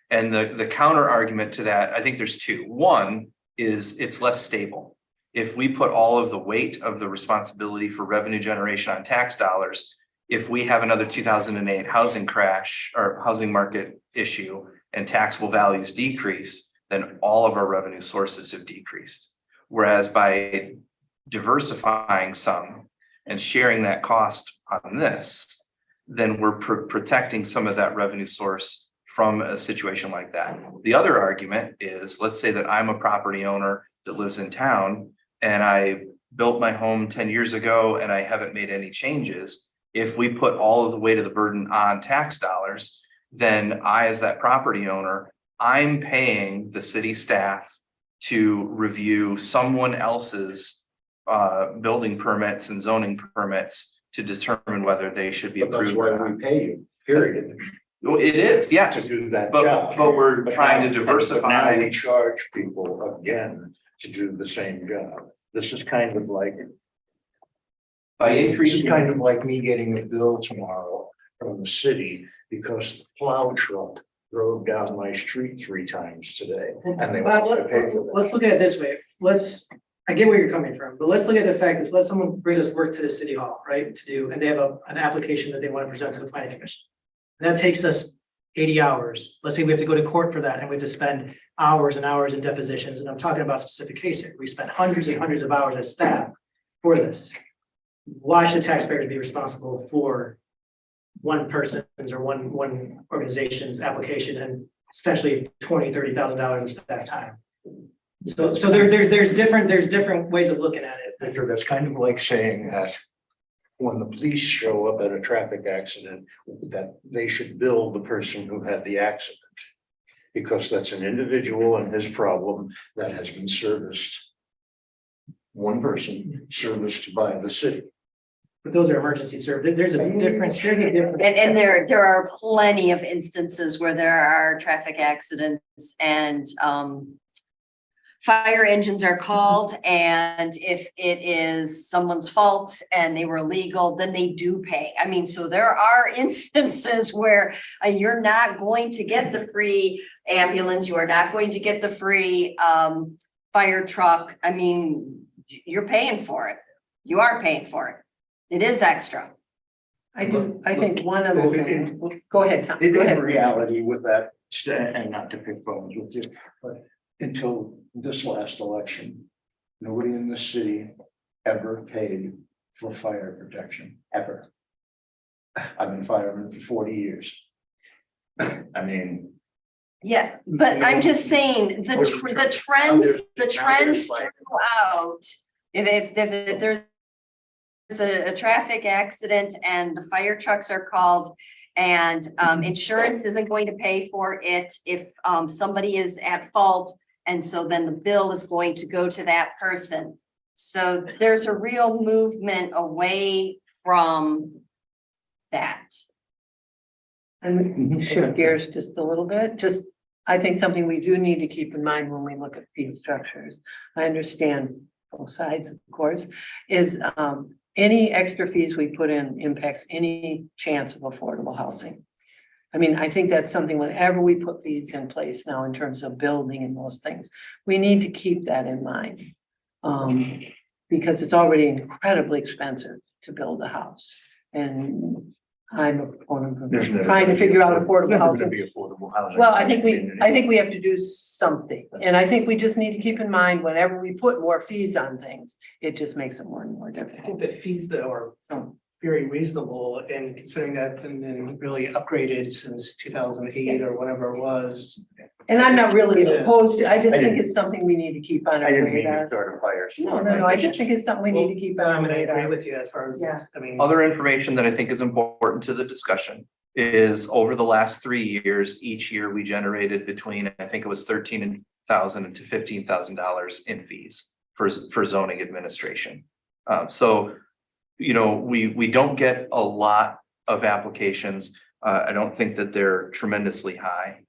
Speaker 2: And the counter argument to that, I think there's two. One is it's less stable. If we put all of the weight of the responsibility for revenue generation on tax dollars, if we have another 2008 housing crash or housing market issue and taxable values decrease, then all of our revenue sources have decreased. Whereas by diversifying some and sharing that cost on this, then we're protecting some of that revenue source from a situation like that. The other argument is, let's say that I'm a property owner that lives in town and I built my home 10 years ago and I haven't made any changes. If we put all of the weight of the burden on tax dollars, then I, as that property owner, I'm paying the city staff to review someone else's building permits and zoning permits to determine whether they should be approved.
Speaker 6: That's why we pay you, period.
Speaker 2: Well, it is, yes.
Speaker 6: To do that
Speaker 2: But
Speaker 6: job.
Speaker 2: we're trying to
Speaker 6: Now
Speaker 2: diversify.
Speaker 6: we charge people again to do the same job. This is kind of like.
Speaker 2: By
Speaker 6: It's
Speaker 2: increasing.
Speaker 6: kind of like me getting a bill tomorrow from the city because the plow truck drove down my street 3 times today. And they
Speaker 8: Bob,
Speaker 6: want to pay for that.
Speaker 8: let's look at it this way. I get where you're coming from, but let's look at the fact that let's someone brings us work to the city hall, right, to do, and they have an application that they want to present to the planning commission. And that takes us 80 hours. Let's say we have to go to court for that and we have to spend hours and hours in depositions. And I'm talking about a specific case here. We spent hundreds and hundreds of hours as staff for this. Why should taxpayers be responsible for one person's or one organization's application and especially $20,000-$30,000 of staff time? So there's different ways of looking at it.
Speaker 6: Victor, that's kind of like saying that when the police show up at a traffic accident, that they should bill the person who had the accident. Because that's an individual and his problem that has been serviced. One person serviced by the city.
Speaker 8: But those are emergency service. There's a difference.
Speaker 3: And there are plenty of instances where there are traffic accidents and fire engines are called, and if it is someone's fault and they were illegal, then they do pay. I mean, so there are instances where you're not going to get the free ambulance, you are not going to get the free fire truck. I mean, you're paying for it. You are paying for it. It is extra.
Speaker 5: I think one other thing, go ahead, Tom, go
Speaker 6: In
Speaker 5: ahead.
Speaker 6: reality with that, and not to pick bones with you, but until this last election, nobody in the city ever paid for fire protection, ever. I've been fireman for 40 years. I mean,
Speaker 3: Yeah, but I'm just saying, the trends throughout, if there's a traffic accident and the fire trucks are called and insurance isn't going to pay for it if somebody is at fault, and so then the bill is going to go to that person. So there's a real movement away from that.
Speaker 5: And shift gears just a little bit, I think something we do need to keep in mind when we look at fee structures. I understand both sides, of course, is any extra fees we put in impacts any chance of affordable housing. I mean, I think that's something whenever we put fees in place now in terms of building and those things, we need to keep that in mind. Because it's already incredibly expensive to build a house. And I'm a proponent of
Speaker 6: there's never
Speaker 5: trying to
Speaker 6: gonna
Speaker 5: figure out
Speaker 6: be
Speaker 5: affordable
Speaker 6: never
Speaker 5: housing.
Speaker 6: gonna be affordable housing.
Speaker 5: Well, I think we have to do something, and I think we just need to keep in mind, whenever we put more fees on things, it just makes it more and more
Speaker 8: I think
Speaker 5: difficult.
Speaker 8: the fees though are very reasonable, and considering that and then really upgraded since 2008 or whatever it was.
Speaker 5: And I'm not really
Speaker 8: Yeah.
Speaker 5: opposed to, I just
Speaker 6: I
Speaker 5: think
Speaker 6: didn't-
Speaker 5: it's something we need to keep on
Speaker 6: I
Speaker 5: our
Speaker 6: didn't mean to
Speaker 5: radar.
Speaker 6: start a fire.
Speaker 5: No, I just think it's something we need to keep on
Speaker 8: I'm
Speaker 5: our
Speaker 8: gonna agree
Speaker 5: radar.
Speaker 8: with you as far as,
Speaker 5: Yeah.
Speaker 8: I mean.
Speaker 2: Other information that I think is important to the discussion is over the last 3 years, each year we generated between, I think it was $13,000 to $15,000 in fees for zoning administration. So, you know, we don't get a lot of applications. I don't think that they're tremendously high.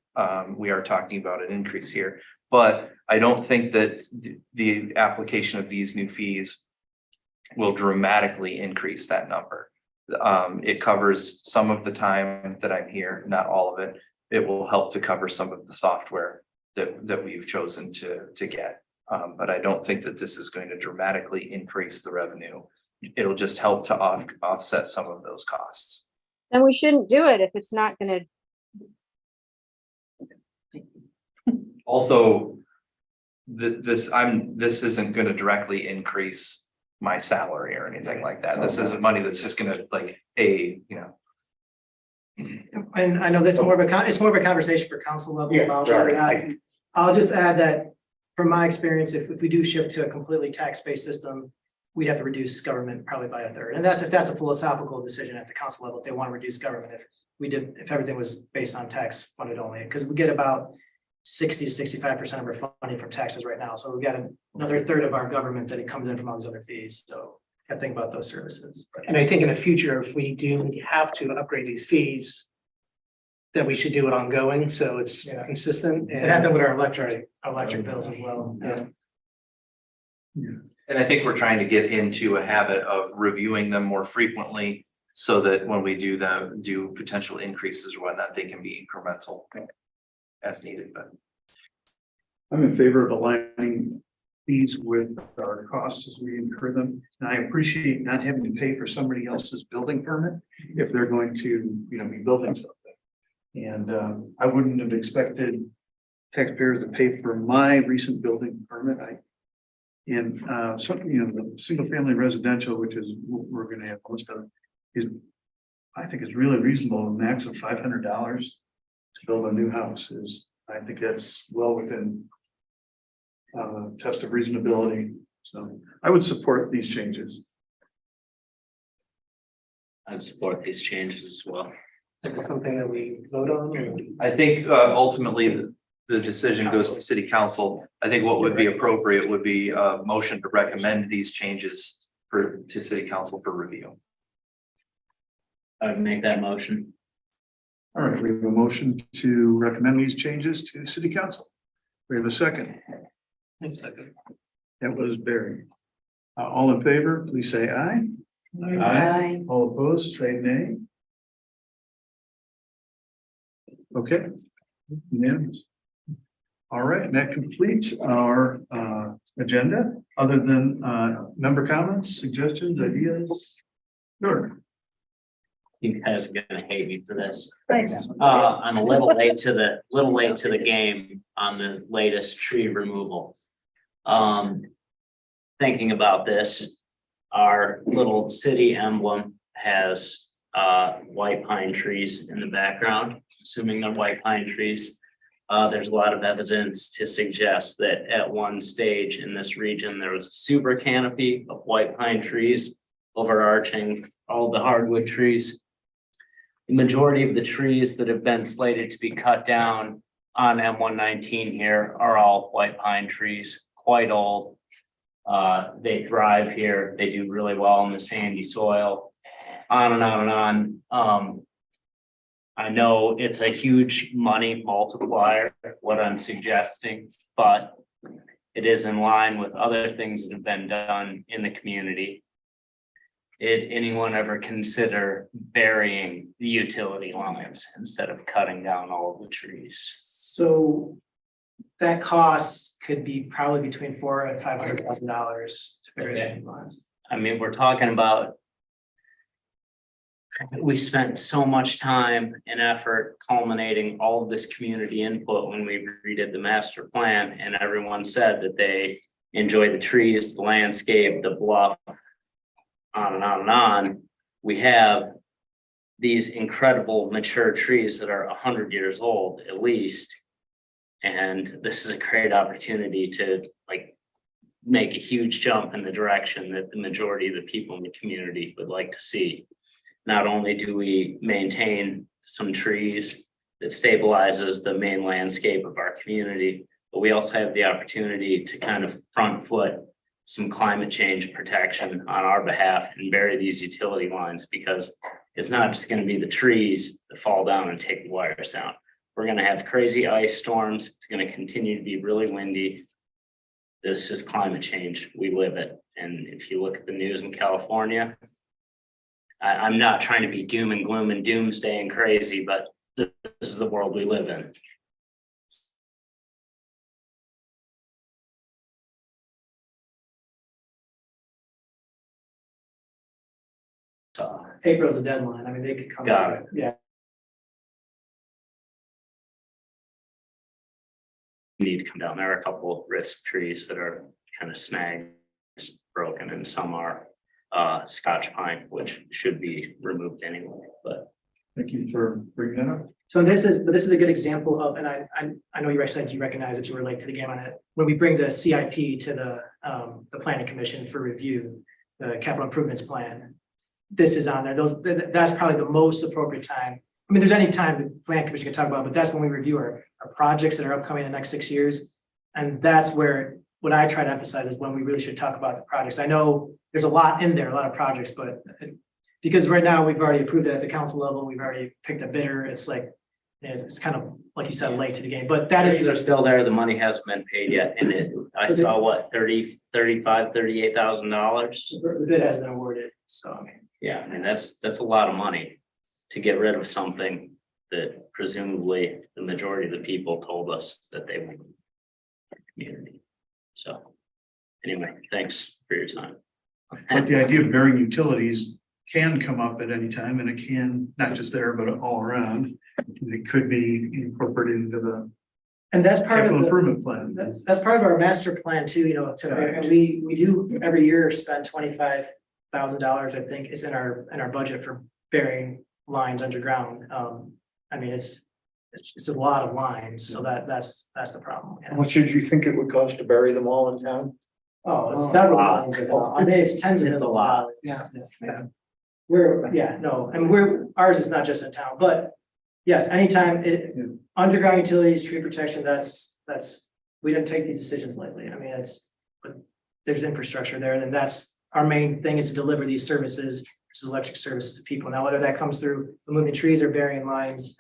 Speaker 2: We are talking about an increase here, but I don't think that the application of these new fees will dramatically increase that number. It covers some of the time that I'm here, not all of it. It will help to cover some of the software that we've chosen to get. But I don't think that this is going to dramatically increase the revenue. It'll just help to offset some of those costs.
Speaker 19: Then we shouldn't do it if it's not gonna.
Speaker 2: Also, this isn't gonna directly increase my salary or anything like that. This isn't money that's just gonna
Speaker 8: And I know that's more of it's more of a conversation for council level
Speaker 6: Yeah,
Speaker 8: about
Speaker 6: sorry.
Speaker 8: whether or not. I'll just add that from my experience, if we do shift to a completely tax-based system, we'd have to reduce government probably by a third. And that's if that's a philosophical decision at the council level, if they want to reduce government, if everything was based on tax funded only, because we get about 60 to 65% of our funding from taxes right now. So we've got another third of our government that it comes in from all these other fees. So I think about those services. And I think in the future, if we do have to upgrade these fees, that we should do it ongoing, so it's consistent. It happened with our electric bills as well. Yeah.
Speaker 2: And I think we're trying to get into a habit of reviewing them more frequently so that when we do potential increases or whatnot, they can be incremental as needed, but.
Speaker 1: I'm in favor of aligning fees with our costs as we incur them. And I appreciate not having to pay for somebody else's building permit if they're going to, be building something. And I wouldn't have expected taxpayers to pay for my recent building permit. The single family residential, which is what we're gonna have most of, I think is really reasonable. A max of $500 to build a new house I think that's well within test of reasonability. So I would support these changes.
Speaker 16: I support these changes as well.
Speaker 8: Is it something that we vote on? Or?
Speaker 2: I think ultimately the decision goes to city council. I think what would be appropriate would be a motion to recommend these changes to city council for review.
Speaker 16: I would make that motion.
Speaker 1: All right, we have a motion to recommend these changes to city council. We have a second. That was Barry. All in favor, please say aye.
Speaker 3: Aye.
Speaker 1: All opposed, say nay. Okay. Unanimous. All right, and that completes our agenda, other than member comments, suggestions, ideas. Sure.
Speaker 16: You guys are gonna hate me for this.
Speaker 11: Nice.
Speaker 16: I'm a little late to the game on the latest tree removal. Thinking about this, our little city emblem has white pine trees in the background, assuming they're white pine trees. There's a lot of evidence to suggest that at one stage in this region, there was a super canopy of white pine trees overarching all the hardwood trees. The majority of the trees that have been slated to be cut down on M119 here are all white pine trees, quite old. They thrive here. They do really well in the sandy soil, on and on and on. I know it's a huge money multiplier, what I'm suggesting, but it is in line with other things that have been done in the community. Did anyone ever consider burying the utility lines instead of cutting down all of the trees?
Speaker 8: So that cost could be probably between $400,000 and $500,000 to bury
Speaker 16: Okay.
Speaker 8: the lines.
Speaker 16: I mean, we're talking about. We spent so much time and effort culminating all of this community input when we redid the master plan, and everyone said that they enjoy the trees, the landscape, the bluff. On and on and on. We have these incredible mature trees that are 100 years old at least. And this is a great opportunity to make a huge jump in the direction that the majority of the people in the community would like to see. Not only do we maintain some trees that stabilizes the main landscape of our community, but we also have the opportunity to kind of front foot some climate change protection on our behalf and bury these utility lines, because it's not just going to be the trees that fall down and take the wires down. We're going to have crazy ice storms. It's going to continue to be really windy. This is climate change. We live it. And if you look at the news in California, I'm not trying to be doom and gloom and doomsday and crazy, but this is the world we live in.
Speaker 8: April's a deadline. I mean, they could come.
Speaker 16: Got it.
Speaker 8: Yeah.
Speaker 16: Need to come down. There are a couple of risk trees that are kind of snagged, broken, and some are Scotch pine, which should be removed anyway, but.
Speaker 1: Thank you for bringing that up.
Speaker 8: So this is a good example of, and I know you said you recognize that you were late to the game on it. When we bring the CIP to the planning commission for review, the capital improvements plan, this is on there. That's probably the most appropriate time. I mean, there's any time the planning commission can talk about, but that's when we review our projects that are upcoming in the next 6 years. And that's where, what I try to emphasize is when we really should talk about the projects. I know there's a lot in there, a lot of projects, but because right now we've already approved it at the council level, we've already picked a bidder. It's like, it's kind of, like you said, late to the game, but that is.
Speaker 16: They're still there. The money hasn't been paid yet. And I saw what, $38,000.
Speaker 8: The bid hasn't been awarded, so I mean.
Speaker 16: Yeah, I mean, that's a lot of money to get rid of something that presumably the majority of the people told us that they want. Community. So anyway, thanks for your time.
Speaker 1: But the idea of burying utilities can come up at any time, and it can, not just there, but all around. It could be incorporated into the
Speaker 8: And that's part of
Speaker 1: capital
Speaker 8: the,
Speaker 1: improvement plan.
Speaker 8: that's part of our master plan too, you know, and we do every year spend $25,000, I think, is in our budget for burying lines underground. I mean, it's a lot of lines, so that's the problem.
Speaker 6: How much did you think it would cost to bury them all in town?
Speaker 8: Oh, it's several lines. I mean, it's tens of
Speaker 16: It's a
Speaker 8: millions of
Speaker 16: lot.
Speaker 8: dollars. Yeah. Ours is not just in town, but yes, anytime underground utilities, tree protection, that's, we didn't take these decisions lightly. I mean, but there's infrastructure there, then that's our main thing, is to deliver these services, which is electric services to people. Now, whether that comes through removing trees or burying lines,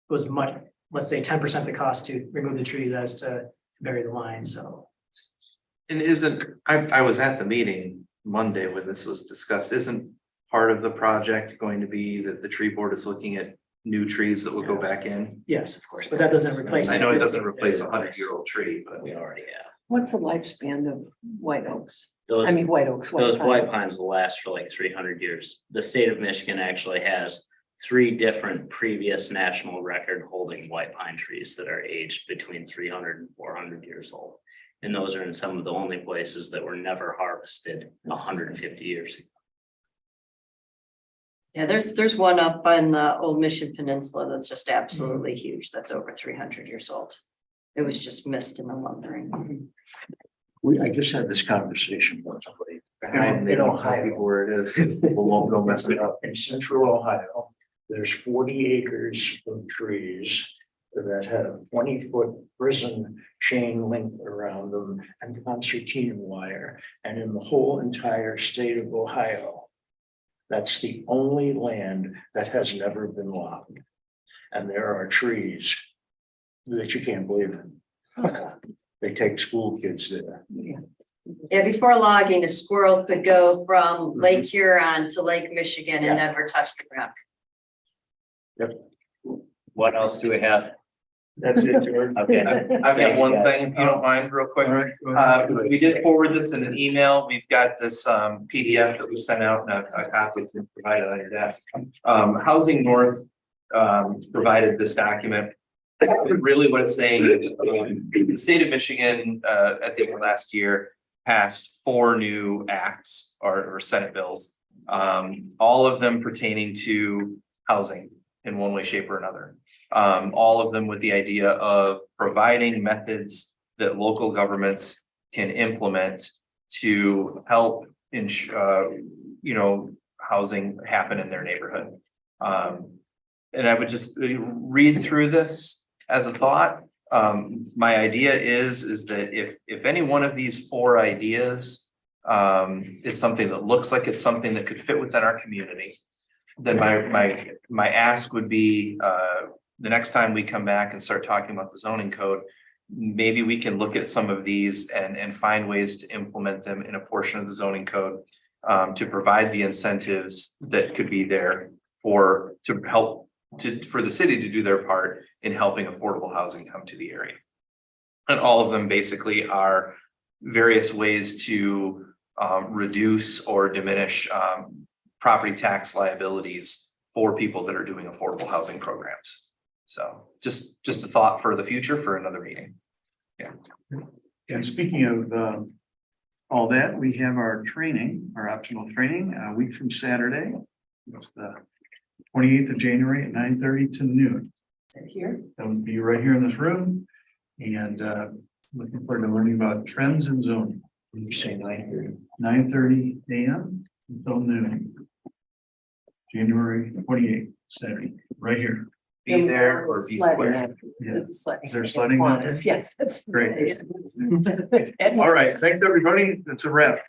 Speaker 8: was much, let's say 10% the cost to remove the trees as to bury the line, so.
Speaker 2: And isn't, I was at the meeting Monday when this was discussed, isn't part of the project going to be that the tree board is looking at new trees that will go back in?
Speaker 8: Yes, of course, but that doesn't replace.
Speaker 2: I know it doesn't replace a 100-year-old tree, but.
Speaker 16: We already have.
Speaker 5: What's the lifespan of white oaks?
Speaker 16: Those,
Speaker 5: I mean, white oaks.
Speaker 16: those
Speaker 5: pine.
Speaker 16: white pines will last for like 300 years. The state of Michigan actually has 3 different previous national record holding white pine trees that are aged between 300 and 400 years old. And those are in some of the only places that were never harvested 150 years ago.
Speaker 3: Yeah, there's one up on the Old Mission Peninsula that's just absolutely huge. That's over 300 years old. It was just missed in the lumbering.
Speaker 6: I just had this conversation with somebody.
Speaker 2: And they don't tell people where it is, people won't go mess it up.
Speaker 6: In central Ohio, there's 40 acres of trees that have 20-foot prison chain link around them and concertina wire. And in the whole entire state of Ohio, that's the only land that has never been logged. And there are trees that you can't believe it. They take school kids there.
Speaker 3: Yeah, before logging, a squirrel could go from Lake Huron to Lake Michigan and never touch the ground.
Speaker 16: What else do we have?
Speaker 6: That's it, George.
Speaker 16: Okay.
Speaker 2: I've got one thing, if you don't mind, real quick. We did forward this in an email. We've got this PDF that we sent out and a copy is provided on your desk. Housing North provided this document. Really what it's saying is the state of Michigan at the end of last year passed 4 new acts or Senate bills. All of them pertaining to housing in one way, shape, or another. All of them with the idea of providing methods that local governments can implement to help ensure, housing happen in their neighborhood. And I would just read through this as a thought. My idea is that if any one of these 4 ideas is something that looks like it's something that could fit within our community, then my ask would be the next time we come back and start talking about the zoning code, maybe we can look at some of these and find ways to implement them in a portion of the zoning code to provide the incentives that could be there for the city to do their part in helping affordable housing come to the area. And all of them basically are various ways to reduce or diminish property tax liabilities for people that are doing affordable housing programs. So just a thought for the future for another meeting. Yeah.
Speaker 1: And speaking of all that, we have our training, our optional training, a week from Saturday. It's the 28th of January at 9:30 to noon.
Speaker 5: Here.
Speaker 1: That would be right here in this room. And looking forward to learning about trends in zoning.
Speaker 6: You say 9:30.
Speaker 1: 9:30 a.m. until noon. January 28th, Saturday, right here.
Speaker 2: Be there or be square.
Speaker 1: Yeah.
Speaker 5: It's sledding.
Speaker 1: Is there sledding out there?
Speaker 5: Yes, that's
Speaker 1: Great. All right, thanks, everybody. That's a wrap.